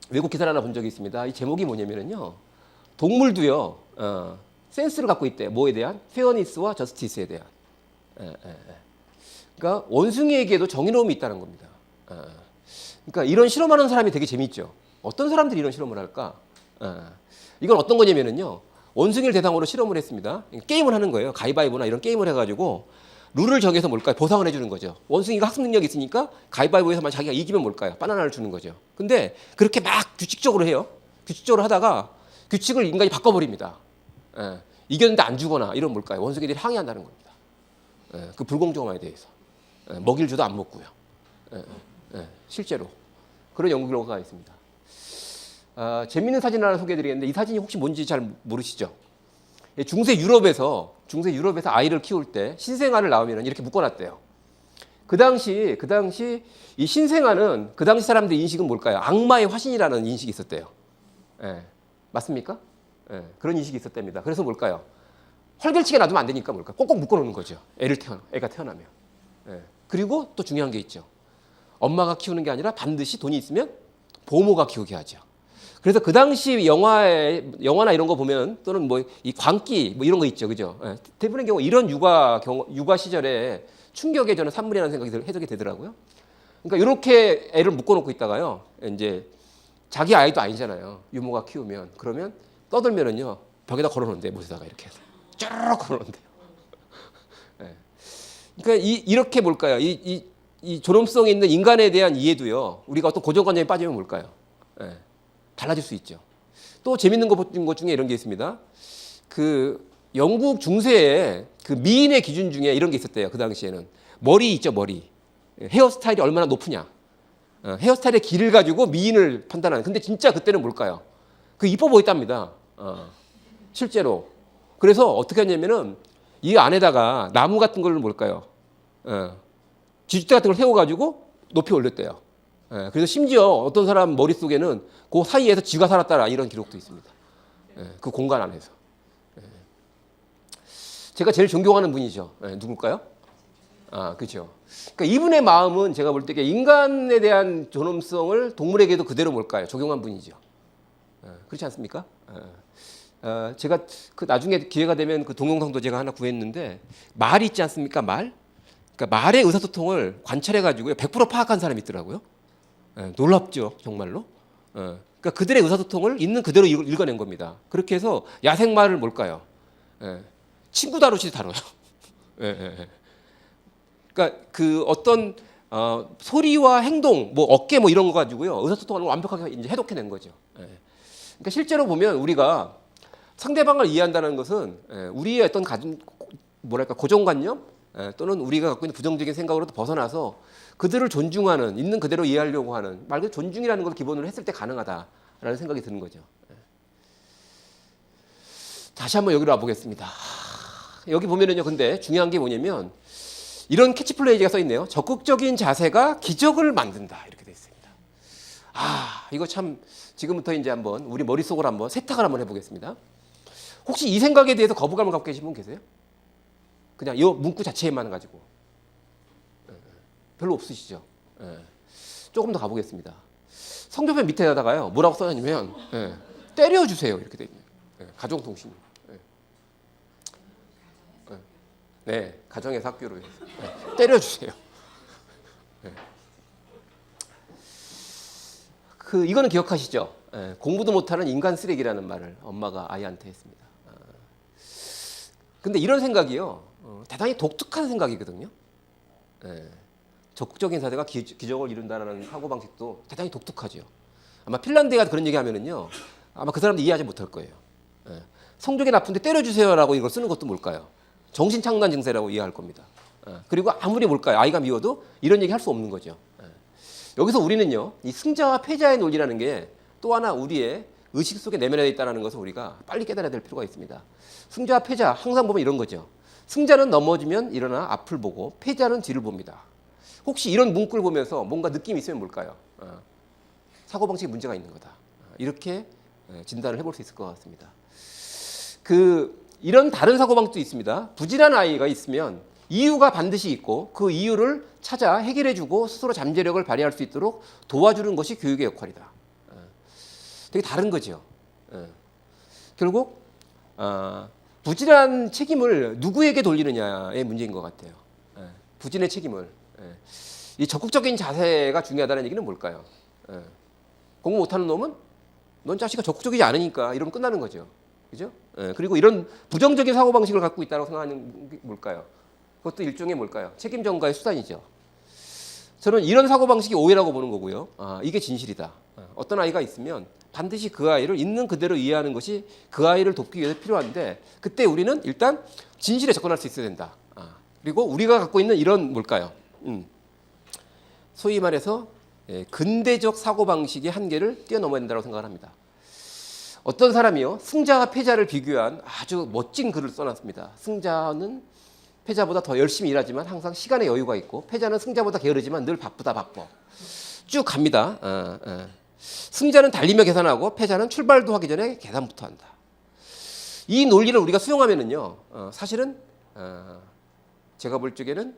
외국 기사를 하나 본 적이 있습니다. 이 제목이 뭐냐면요, 동물도요 센스를 갖고 있대요. 뭐에 대한? 페어니스와 저스티스에 대한. 그러니까 원숭이에게도 정의로움이 있다는 겁니다. 그러니까 이런 실험하는 사람이 되게 재밌죠. 어떤 사람들이 이런 실험을 할까? 이건 어떤 거냐면요, 원숭이를 대상으로 실험을 했습니다. 게임을 하는 거예요. 가위바위보나 이런 게임을 해가지고 룰을 정해서 뭘까요? 보상을 해주는 거죠. 원숭이가 학습 능력이 있으니까 가위바위보에서만 자기가 이기면 뭘까요? 바나나를 주는 거죠. 근데 그렇게 막 규칙적으로 해요. 규칙적으로 하다가 규칙을 인간이 바꿔버립니다. 이겼는데 안 주거나 이런 뭘까요? 원숭이들이 항의한다는 겁니다. 그 불공정함에 대해서. 먹이를 줘도 안 먹고요. 실제로 그런 연구 결과가 있습니다. 재밌는 사진 하나 소개해드리겠는데 이 사진이 혹시 뭔지 잘 모르시죠? 중세 유럽에서 아이를 키울 때 신생아를 낳으면 이렇게 묶어놨대요. 그 당시 이 신생아는 그 당시 사람들의 인식은 뭘까요? 악마의 화신이라는 인식이 있었대요. 맞습니까? 그런 인식이 있었답니다. 그래서 뭘까요? 헐결치게 놔두면 안 되니까 뭘까요? 꼭꼭 묶어놓는 거죠. 애가 태어나면. 그리고 또 중요한 게 있죠. 엄마가 키우는 게 아니라 반드시 돈이 있으면 보모가 키우게 하죠. 그래서 그 당시 영화나 이런 거 보면 또는 뭐 이 광기 뭐 이런 거 있죠, 그죠? 대부분의 경우 이런 육아 시절에 충격의 저는 산물이라는 생각이 해석이 되더라고요. 그러니까 이렇게 애를 묶어놓고 있다가요, 이제 자기 아이도 아니잖아요. 유모가 키우면 그러면 떠들면은요 벽에다 걸어놓는데 못에다가 이렇게 해서 쭉 걸어놓는데요. 그러니까 이렇게 뭘까요? 이 존엄성이 있는 인간에 대한 이해도요, 우리가 어떤 고정관념에 빠지면 뭘까요? 달라질 수 있죠. 또 재밌는 것 중에 이런 게 있습니다. 그 영국 중세에 그 미인의 기준 중에 이런 게 있었대요. 그 당시에는 머리 있죠, 머리. 헤어스타일이 얼마나 높으냐. 헤어스타일의 길을 가지고 미인을 판단하는. 근데 진짜 그때는 뭘까요? 그 이뻐 보였답니다. 실제로. 그래서 어떻게 하냐면은 이 안에다가 나무 같은 걸 뭘까요? 지주대 같은 걸 세워가지고 높이 올렸대요. 그래서 심지어 어떤 사람 머릿속에는 그 사이에서 쥐가 살았다라 이런 기록도 있습니다. 그 공간 안에서. 제가 제일 존경하는 분이죠. 누굴까요? 그렇죠. 그러니까 이분의 마음은 제가 볼 때 인간에 대한 존엄성을 동물에게도 그대로 뭘까요? 적용한 분이죠. 그렇지 않습니까? 제가 그 나중에 기회가 되면 그 동영상도 제가 하나 구했는데 말 있지 않습니까? 말? 그러니까 말의 의사소통을 관찰해가지고 100% 파악한 사람이 있더라고요. 놀랍죠, 정말로. 그러니까 그들의 의사소통을 있는 그대로 읽어낸 겁니다. 그렇게 해서 야생말을 뭘까요? 친구 다루듯이 다뤄요. 그러니까 그 어떤 소리와 행동, 뭐 어깨 뭐 이런 거 가지고요 의사소통을 완벽하게 이제 해독해낸 거죠. 그러니까 실제로 보면 우리가 상대방을 이해한다는 것은 우리의 어떤 뭐랄까 고정관념 또는 우리가 갖고 있는 부정적인 생각으로도 벗어나서 그들을 존중하는 있는 그대로 이해하려고 하는 말 그대로 존중이라는 걸 기본으로 했을 때 가능하다라는 생각이 드는 거죠. 다시 한번 여기로 와보겠습니다. 여기 보면은요, 근데 중요한 게 뭐냐면 이런 캐치플레이즈가 써 있네요. 적극적인 자세가 기적을 만든다 이렇게 돼 있습니다. 이거 참 지금부터 이제 한번 우리 머릿속으로 한번 세탁을 한번 해보겠습니다. 혹시 이 생각에 대해서 거부감을 갖고 계신 분 계세요? 그냥 이 문구 자체만 가지고 별로 없으시죠? 조금 더 가보겠습니다. 성조편 밑에다가요 뭐라고 써놨냐면 때려주세요 이렇게 돼 있네요. 가정통신. 네, 가정에서 학교로 때려주세요. 이거는 기억하시죠? 공부도 못하는 인간 쓰레기라는 말을 엄마가 아이한테 했습니다. 근데 이런 생각이요, 대단히 독특한 생각이거든요. 적극적인 사대가 기적을 이룬다는 사고 방식도 대단히 독특하죠. 아마 핀란드가 그런 얘기하면은요, 아마 그 사람도 이해하지 못할 거예요. 성적이 나쁜데 때려주세요라고 이걸 쓰는 것도 뭘까요? 정신착란 증세라고 이해할 겁니다. 그리고 아무리 뭘까요? 아이가 미워도 이런 얘기 할 수 없는 거죠. 여기서 우리는요, 이 승자와 패자의 논리라는 게 또 하나 우리의 의식 속에 내면에 있다는 것을 우리가 빨리 깨달아야 될 필요가 있습니다. 승자와 패자 항상 보면 이런 거죠. 승자는 넘어지면 일어나 앞을 보고 패자는 뒤를 봅니다. 혹시 이런 문구를 보면서 뭔가 느낌이 있으면 뭘까요? 사고방식에 문제가 있는 거다. 이렇게 진단을 해볼 수 있을 것 같습니다. 이런 다른 사고방식도 있습니다. 부진한 아이가 있으면 이유가 반드시 있고 그 이유를 찾아 해결해주고 스스로 잠재력을 발휘할 수 있도록 도와주는 것이 교육의 역할이다. 되게 다른 거죠. 결국 부진한 책임을 누구에게 돌리느냐의 문제인 것 같아요. 부진의 책임을. 이 적극적인 자세가 중요하다는 얘기는 뭘까요? 공부 못하는 놈은 넌 자식아 적극적이지 않으니까 이러면 끝나는 거죠. 그죠? 그리고 이런 부정적인 사고방식을 갖고 있다고 생각하는 게 뭘까요? 그것도 일종의 뭘까요? 책임 전가의 수단이죠. 저는 이런 사고방식이 오해라고 보는 거고요. 이게 진실이다. 어떤 아이가 있으면 반드시 그 아이를 있는 그대로 이해하는 것이 그 아이를 돕기 위해서 필요한데 그때 우리는 일단 진실에 접근할 수 있어야 된다. 그리고 우리가 갖고 있는 이런 뭘까요? 소위 말해서 근대적 사고방식의 한계를 뛰어넘어야 된다고 생각을 합니다. 어떤 사람이요, 승자와 패자를 비교한 아주 멋진 글을 써놨습니다. 승자는 패자보다 더 열심히 일하지만 항상 시간에 여유가 있고 패자는 승자보다 게으르지만 늘 바쁘다 바빠. 쭉 갑니다. 승자는 달리며 계산하고 패자는 출발도 하기 전에 계산부터 한다. 이 논리를 우리가 수용하면은요, 사실은 제가 볼 적에는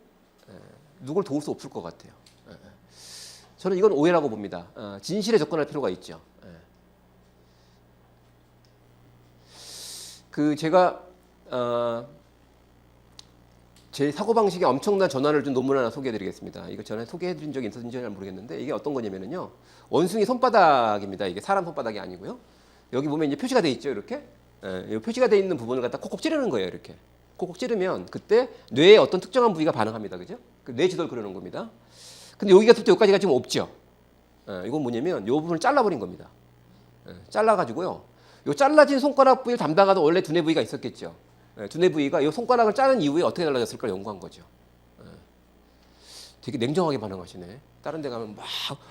누굴 도울 수 없을 것 같아요. 저는 이건 오해라고 봅니다. 진실에 접근할 필요가 있죠. 제가 제 사고방식에 엄청난 전환을 준 논문 하나 소개해드리겠습니다. 이거 전에 소개해드린 적이 있었는지 잘 모르겠는데 이게 어떤 거냐면요, 원숭이 손바닥입니다. 이게 사람 손바닥이 아니고요. 여기 보면 이제 표시가 돼 있죠, 이렇게. 표시가 돼 있는 부분을 갖다 콕콕 찌르는 거예요, 이렇게. 콕콕 찌르면 그때 뇌에 어떤 특정한 부위가 반응합니다, 그죠? 뇌 지도를 그려놓은 겁니다. 근데 여기가부터 여기까지가 지금 없죠. 이건 뭐냐면 이 부분을 잘라버린 겁니다. 잘라가지고요, 요 잘라진 손가락 부위를 담당하던 원래 두뇌 부위가 있었겠죠. 두뇌 부위가 이 손가락을 자른 이후에 어떻게 달라졌을까 연구한 거죠. 되게 냉정하게 반응하시네. 다른 데 가면 막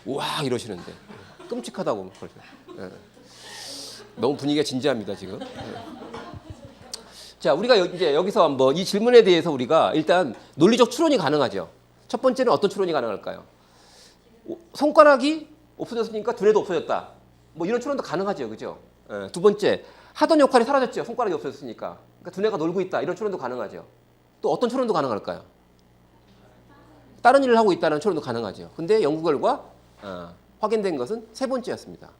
우와 이러시는데 끔찍하다고 그러죠. 너무 분위기가 진지합니다 지금. 자, 우리가 이제 여기서 한번 이 질문에 대해서 우리가 일단 논리적 추론이 가능하죠. 첫 번째는 어떤 추론이 가능할까요? 손가락이 없어졌으니까 두뇌도 없어졌다. 뭐 이런 추론도 가능하죠, 그죠? 두 번째, 하던 역할이 사라졌죠. 손가락이 없어졌으니까. 그러니까 두뇌가 놀고 있다. 이런 추론도 가능하죠. 또 어떤 추론도 가능할까요? 다른 일을 하고 있다는 추론도 가능하죠. 근데 연구 결과 확인된 것은 세 번째였습니다.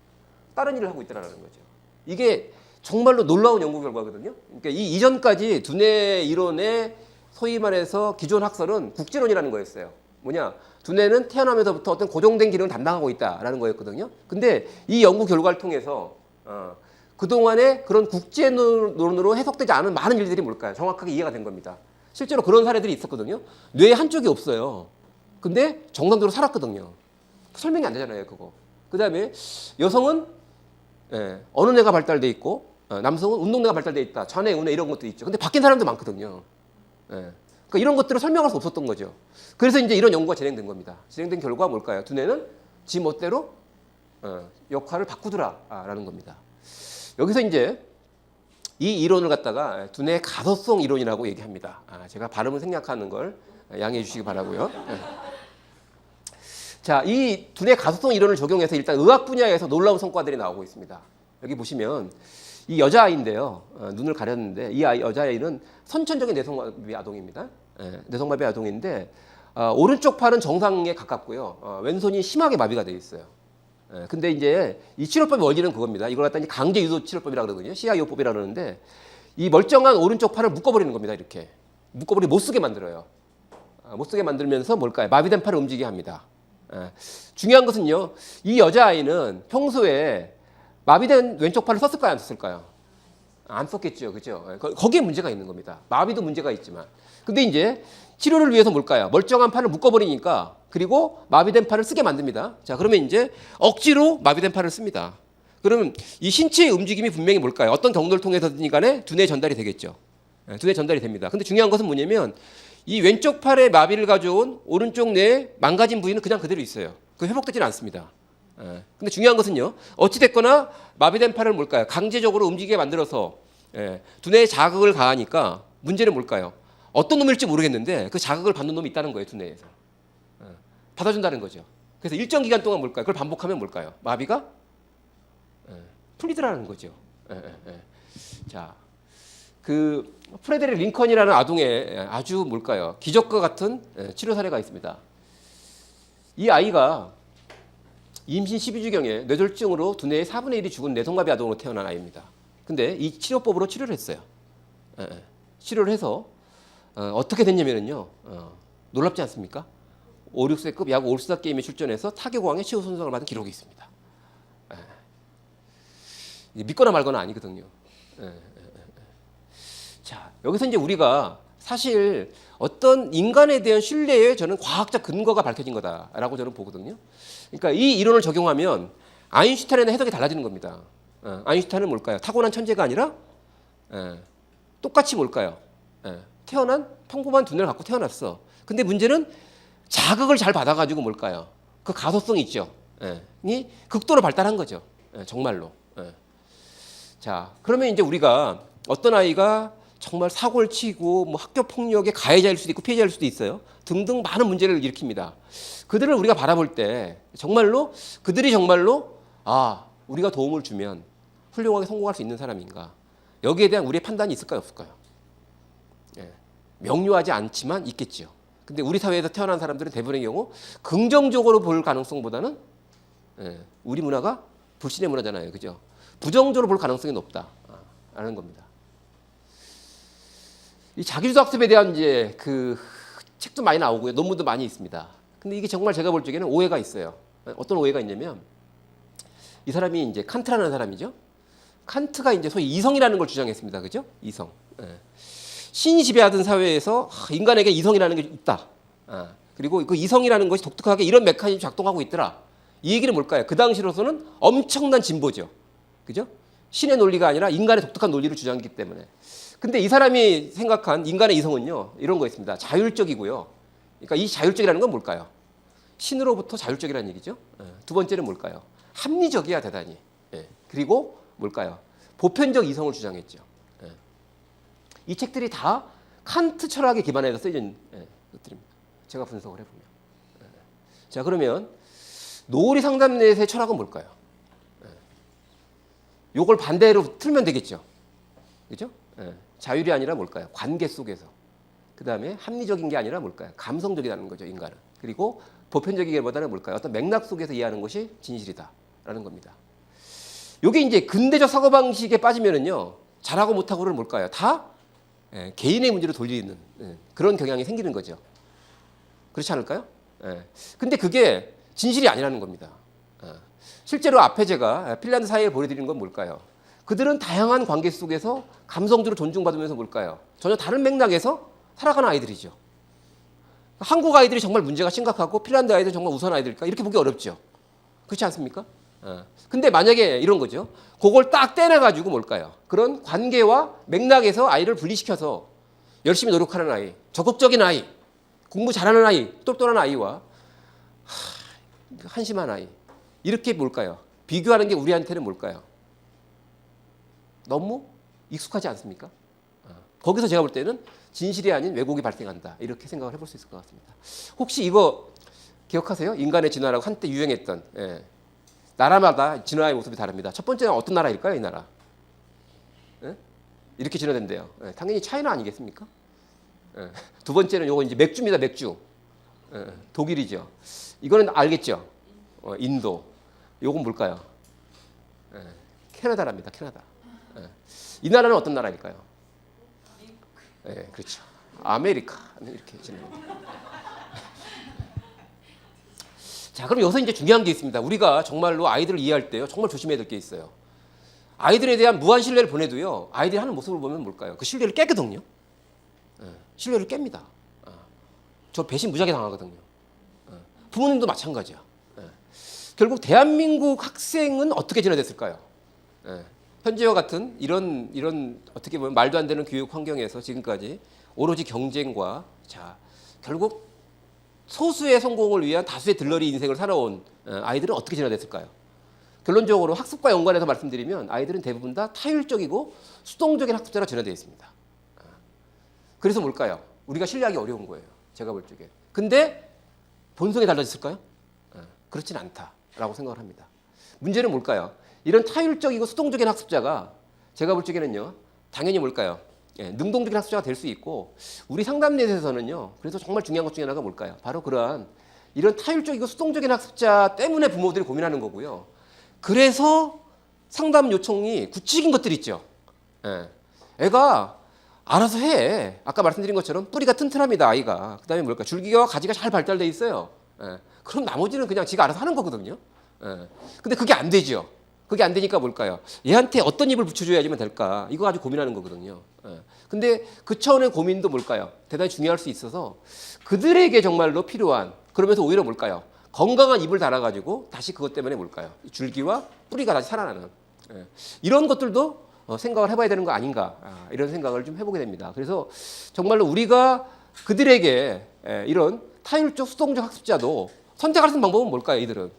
다른 일을 하고 있다는 거죠. 이게 정말로 놀라운 연구 결과거든요. 그러니까 이 이전까지 두뇌 이론의 소위 말해서 기존 학설은 국지론이라는 거였어요. 뭐냐? 두뇌는 태어나면서부터 어떤 고정된 기능을 담당하고 있다라는 거였거든요. 근데 이 연구 결과를 통해서 그동안에 그런 국제론으로 해석되지 않은 많은 일들이 뭘까요? 정확하게 이해가 된 겁니다. 실제로 그런 사례들이 있었거든요. 뇌에 한쪽이 없어요. 근데 정상적으로 살았거든요. 설명이 안 되잖아요, 그거. 그 다음에 여성은 어느 뇌가 발달돼 있고 남성은 운동뇌가 발달돼 있다. 좌뇌, 우뇌 이런 것도 있죠. 근데 바뀐 사람도 많거든요. 그러니까 이런 것들을 설명할 수 없었던 거죠. 그래서 이제 이런 연구가 진행된 겁니다. 진행된 결과가 뭘까요? 두뇌는 지 멋대로 역할을 바꾸더라라는 겁니다. 여기서 이제 이 이론을 갖다가 두뇌 가소성 이론이라고 얘기합니다. 제가 발음을 생략하는 걸 양해해 주시기 바라고요. 자, 이 두뇌 가소성 이론을 적용해서 일단 의학 분야에서 놀라운 성과들이 나오고 있습니다. 여기 보시면 이 여자아이인데요. 눈을 가렸는데 이 여자아이는 선천적인 뇌성마비 아동입니다. 뇌성마비 아동인데 오른쪽 팔은 정상에 가깝고요. 왼손이 심하게 마비가 되어 있어요. 근데 이제 이 치료법의 원리는 그겁니다. 이걸 갖다 강제 유도 치료법이라고 그러거든요. CIO법이라고 그러는데 이 멀쩡한 오른쪽 팔을 묶어버리는 겁니다. 이렇게 묶어버리고 못 쓰게 만들어요. 못 쓰게 만들면서 뭘까요? 마비된 팔을 움직이게 합니다. 중요한 것은요. 이 여자아이는 평소에 마비된 왼쪽 팔을 썼을까요? 안 썼을까요? 안 썼겠죠. 그죠? 거기에 문제가 있는 겁니다. 마비도 문제가 있지만. 근데 이제 치료를 위해서 뭘까요? 멀쩡한 팔을 묶어버리니까 그리고 마비된 팔을 쓰게 만듭니다. 자, 그러면 이제 억지로 마비된 팔을 씁니다. 그러면 이 신체의 움직임이 분명히 뭘까요? 어떤 경로를 통해서든 간에 두뇌에 전달이 되겠죠. 두뇌에 전달이 됩니다. 근데 중요한 것은 뭐냐면 이 왼쪽 팔에 마비를 가져온 오른쪽 뇌의 망가진 부위는 그냥 그대로 있어요. 그 회복되지는 않습니다. 근데 중요한 것은요. 어찌됐거나 마비된 팔을 뭘까요? 강제적으로 움직이게 만들어서 두뇌에 자극을 가하니까 문제는 뭘까요? 어떤 놈일지 모르겠는데 그 자극을 받는 놈이 있다는 거예요. 두뇌에서. 받아준다는 거죠. 그래서 일정 기간 동안 뭘까요? 그걸 반복하면 뭘까요? 마비가 풀리더라는 거죠. 자, 그 프레데릭 링컨이라는 아동의 아주 뭘까요? 기적과 같은 치료 사례가 있습니다. 이 아이가 임신 12주경에 뇌졸중으로 두뇌의 4분의 1이 죽은 뇌성마비 아동으로 태어난 아이입니다. 근데 이 치료법으로 치료를 했어요. 치료를 해서 어떻게 됐냐면요. 놀랍지 않습니까? 5, 6세급 야구 올스타 게임에 출전해서 타격왕의 최우 선수상을 받은 기록이 있습니다. 믿거나 말거나 아니거든요. 자, 여기서 이제 우리가 사실 어떤 인간에 대한 신뢰에 저는 과학적 근거가 밝혀진 거다라고 저는 보거든요. 그러니까 이 이론을 적용하면 아인슈타인의 해석이 달라지는 겁니다. 아인슈타인은 뭘까요? 타고난 천재가 아니라 똑같이 뭘까요? 태어난 평범한 두뇌를 갖고 태어났어. 근데 문제는 자극을 잘 받아가지고 뭘까요? 그 가소성이 있죠. 이 극도로 발달한 거죠. 정말로. 자, 그러면 이제 우리가 어떤 아이가 정말 사고를 치고 뭐 학교 폭력의 가해자일 수도 있고 피해자일 수도 있어요. 등등 많은 문제를 일으킵니다. 그들을 우리가 바라볼 때 정말로 그들이 정말로 우리가 도움을 주면 훌륭하게 성공할 수 있는 사람인가? 여기에 대한 우리의 판단이 있을까요, 없을까요? 명료하지 않지만 있겠지요. 근데 우리 사회에서 태어난 사람들은 대부분의 경우 긍정적으로 볼 가능성보다는 우리 문화가 불신의 문화잖아요, 그죠? 부정적으로 볼 가능성이 높다라는 겁니다. 이 자기주도 학습에 대한 이제 그 책도 많이 나오고요, 논문도 많이 있습니다. 근데 이게 정말 제가 볼 적에는 오해가 있어요. 어떤 오해가 있냐면 이 사람이 이제 칸트라는 사람이죠. 칸트가 이제 소위 이성이라는 걸 주장했습니다, 그죠? 이성. 신이 지배하던 사회에서 인간에게 이성이라는 게 있다. 그리고 그 이성이라는 것이 독특하게 이런 메커니즘이 작동하고 있더라. 이 얘기는 뭘까요? 그 당시로서는 엄청난 진보죠. 그죠? 신의 논리가 아니라 인간의 독특한 논리를 주장했기 때문에. 근데 이 사람이 생각한 인간의 이성은요, 이런 거였습니다. 자율적이고요. 그러니까 이 자율적이라는 건 뭘까요? 신으로부터 자율적이라는 얘기죠. 두 번째는 뭘까요? 합리적이야, 대단히. 그리고 뭘까요? 보편적 이성을 주장했죠. 이 책들이 다 칸트 철학에 기반해서 쓰여진 것들입니다. 제가 분석을 해보면. 자, 그러면 노을이 상담넷의 철학은 뭘까요? 요걸 반대로 틀면 되겠죠. 그죠? 자율이 아니라 뭘까요? 관계 속에서. 그 다음에 합리적인 게 아니라 뭘까요? 감성적이라는 거죠, 인간은. 그리고 보편적이기보다는 뭘까요? 어떤 맥락 속에서 이해하는 것이 진실이다라는 겁니다. 요게 이제 근대적 사고방식에 빠지면은요, 잘하고 못하고를 뭘까요? 다 개인의 문제로 돌리는 그런 경향이 생기는 거죠. 그렇지 않을까요? 근데 그게 진실이 아니라는 겁니다. 실제로 앞에 제가 핀란드 사회에 보여드리는 건 뭘까요? 그들은 다양한 관계 속에서 감성적으로 존중받으면서 뭘까요? 전혀 다른 맥락에서 살아가는 아이들이죠. 한국 아이들이 정말 문제가 심각하고 핀란드 아이들은 정말 우수한 아이들일까? 이렇게 보기 어렵죠. 그렇지 않습니까? 근데 만약에 이런 거죠. 그걸 딱 떼내가지고 뭘까요? 그런 관계와 맥락에서 아이를 분리시켜서 열심히 노력하는 아이, 적극적인 아이, 공부 잘하는 아이, 똘똘한 아이와 한심한 아이. 이렇게 뭘까요? 비교하는 게 우리한테는 뭘까요? 너무 익숙하지 않습니까? 거기서 제가 볼 때는 진실이 아닌 왜곡이 발생한다. 이렇게 생각을 해볼 수 있을 것 같습니다. 혹시 이거 기억하세요? 인간의 진화라고 한때 유행했던 나라마다 진화의 모습이 다릅니다. 첫 번째는 어떤 나라일까요? 이 나라. 이렇게 진화된대요. 당연히 차이나 아니겠습니까? 두 번째는 요거 이제 맥주입니다. 맥주. 독일이죠. 이거는 알겠죠? 인도. 요건 뭘까요? 캐나다랍니다. 캐나다. 이 나라는 어떤 나라일까요? 그렇죠. 아메리카. 이렇게 진행합니다. 자, 그럼 여기서 이제 중요한 게 있습니다. 우리가 정말로 아이들을 이해할 때요, 정말 조심해야 될 게 있어요. 아이들에 대한 무한 신뢰를 보내도요, 아이들이 하는 모습을 보면 뭘까요? 그 신뢰를 깨거든요. 신뢰를 깹니다. 저 배신 무지하게 당하거든요. 부모님도 마찬가지야. 결국 대한민국 학생은 어떻게 진화됐을까요? 현재와 같은 이런 어떻게 보면 말도 안 되는 교육 환경에서 지금까지 오로지 경쟁과 결국 소수의 성공을 위한 다수의 들러리 인생을 살아온 아이들은 어떻게 진화됐을까요? 결론적으로 학습과 연관해서 말씀드리면 아이들은 대부분 다 타율적이고 수동적인 학습자로 진화되어 있습니다. 그래서 뭘까요? 우리가 신뢰하기 어려운 거예요. 제가 볼 적에. 근데 본성이 달라졌을까요? 그렇진 않다라고 생각을 합니다. 문제는 뭘까요? 이런 타율적이고 수동적인 학습자가 제가 볼 적에는요. 당연히 뭘까요? 능동적인 학습자가 될 수 있고 우리 상담넷에서는요. 그래서 정말 중요한 것 중에 하나가 뭘까요? 바로 그러한 이런 타율적이고 수동적인 학습자 때문에 부모들이 고민하는 거고요. 그래서 상담 요청이 구체적인 것들이 있죠. 애가 알아서 해. 아까 말씀드린 것처럼 뿌리가 튼튼합니다. 아이가. 그다음에 뭘까? 줄기와 가지가 잘 발달돼 있어요. 그럼 나머지는 그냥 지가 알아서 하는 거거든요. 근데 그게 안 되죠. 그게 안 되니까 뭘까요? 얘한테 어떤 입을 붙여줘야지만 될까? 이거 가지고 고민하는 거거든요. 근데 그 차원의 고민도 뭘까요? 대단히 중요할 수 있어서 그들에게 정말로 필요한 그러면서 오히려 뭘까요? 건강한 입을 달아가지고 다시 그것 때문에 뭘까요? 줄기와 뿌리가 다시 살아나는 이런 것들도 생각을 해봐야 되는 거 아닌가 이런 생각을 좀 해보게 됩니다. 그래서 정말로 우리가 그들에게 이런 타율적 수동적 학습자도 선택할 수 있는 방법은 뭘까요? 이들은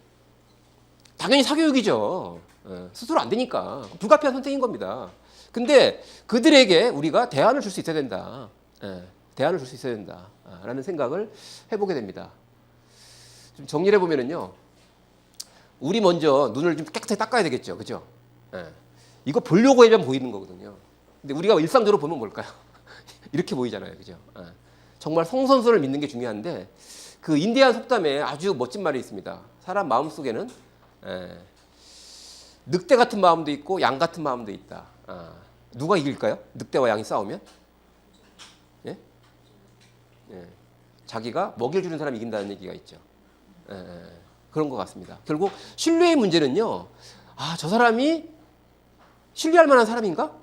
당연히 사교육이죠. 스스로 안 되니까 불가피한 선택인 겁니다. 근데 그들에게 우리가 대안을 줄 수 있어야 된다. 대안을 줄 수 있어야 된다라는 생각을 해보게 됩니다. 좀 정리를 해보면은요, 우리 먼저 눈을 좀 깨끗하게 닦아야 되겠죠, 그죠? 이거 보려고 하면 보이는 거거든요. 근데 우리가 일상적으로 보면 뭘까요? 이렇게 보이잖아요, 그죠? 정말 성선설을 믿는 게 중요한데 그 인디안 속담에 아주 멋진 말이 있습니다. 사람 마음 속에는 늑대 같은 마음도 있고 양 같은 마음도 있다. 누가 이길까요? 늑대와 양이 싸우면? 예? 자기가 먹여 주는 사람이 이긴다는 얘기가 있죠. 그런 것 같습니다. 결국 신뢰의 문제는요. 저 사람이 신뢰할 만한 사람인가?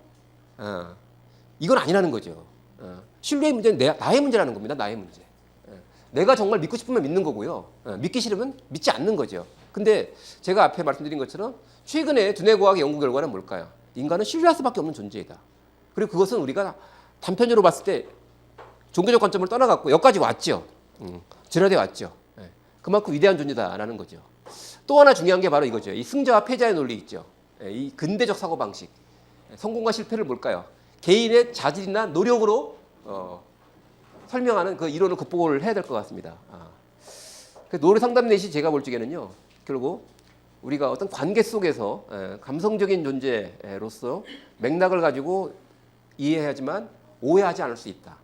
이건 아니라는 거죠. 신뢰의 문제는 나의 문제라는 겁니다. 나의 문제. 내가 정말 믿고 싶으면 믿는 거고요. 믿기 싫으면 믿지 않는 거죠. 근데 제가 앞에 말씀드린 것처럼 최근에 두뇌과학 연구 결과는 뭘까요? 인간은 신뢰할 수밖에 없는 존재이다. 그리고 그것은 우리가 단편적으로 봤을 때 종교적 관점을 떠나갖고 여기까지 왔죠. 진화돼 왔죠. 그만큼 위대한 존재다라는 거죠. 또 하나 중요한 게 바로 이거죠. 이 승자와 패자의 논리 있죠. 이 근대적 사고방식. 성공과 실패를 뭘까요? 개인의 자질이나 노력으로 설명하는 그 이론을 극복을 해야 될 것 같습니다. 노래 상담넷이 제가 볼 적에는요. 결국 우리가 어떤 관계 속에서 감성적인 존재로서 맥락을 가지고 이해하지만 오해하지 않을 수 있다.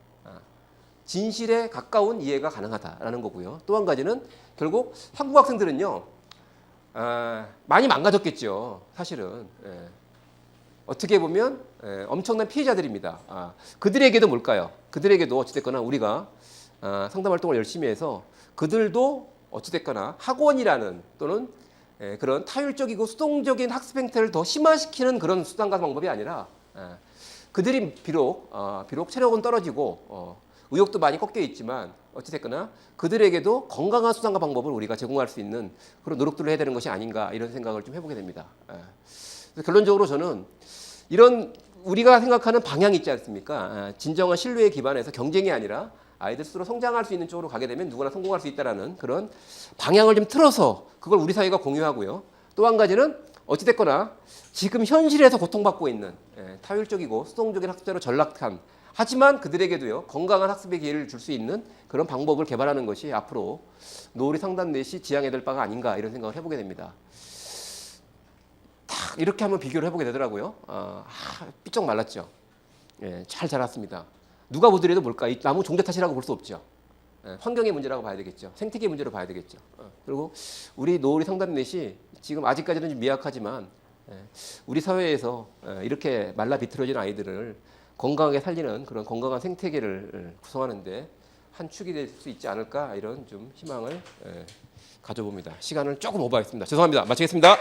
진실에 가까운 이해가 가능하다라는 거고요. 또 한 가지는 결국 한국 학생들은요. 많이 망가졌겠죠. 사실은. 어떻게 보면 엄청난 피해자들입니다. 그들에게도 뭘까요? 그들에게도 어찌됐거나 우리가 상담 활동을 열심히 해서 그들도 어찌됐거나 학원이라는 또는 그런 타율적이고 수동적인 학습 행태를 더 심화시키는 그런 수단과 방법이 아니라 그들이 비록 체력은 떨어지고 의욕도 많이 꺾여 있지만 어찌됐거나 그들에게도 건강한 수단과 방법을 우리가 제공할 수 있는 그런 노력들을 해야 되는 것이 아닌가 이런 생각을 좀 해보게 됩니다. 그래서 결론적으로 저는 이런 우리가 생각하는 방향이 있지 않습니까? 진정한 신뢰에 기반해서 경쟁이 아니라 아이들 스스로 성장할 수 있는 쪽으로 가게 되면 누구나 성공할 수 있다라는 그런 방향을 좀 틀어서 그걸 우리 사회가 공유하고요. 또 한 가지는 어찌됐거나 지금 현실에서 고통받고 있는 타율적이고 수동적인 학습자로 전락한 하지만 그들에게도요 건강한 학습의 기회를 줄 수 있는 그런 방법을 개발하는 것이 앞으로 노후리 상담 넷이 지향해야 될 바가 아닌가 이런 생각을 해보게 됩니다. 딱 이렇게 한번 비교를 해보게 되더라고요. 삐쩍 말랐죠. 잘 자랐습니다. 누가 보더라도 뭘까? 이 나무 종자 탓이라고 볼 수 없죠. 환경의 문제라고 봐야 되겠죠. 생태계 문제로 봐야 되겠죠. 그리고 우리 노후리 상담 넷이 지금 아직까지는 좀 미약하지만 우리 사회에서 이렇게 말라 비틀어진 아이들을 건강하게 살리는 그런 건강한 생태계를 구성하는데 한 축이 될 수 있지 않을까 이런 좀 희망을 가져봅니다. 시간을 조금 오버했습니다. 죄송합니다. 마치겠습니다.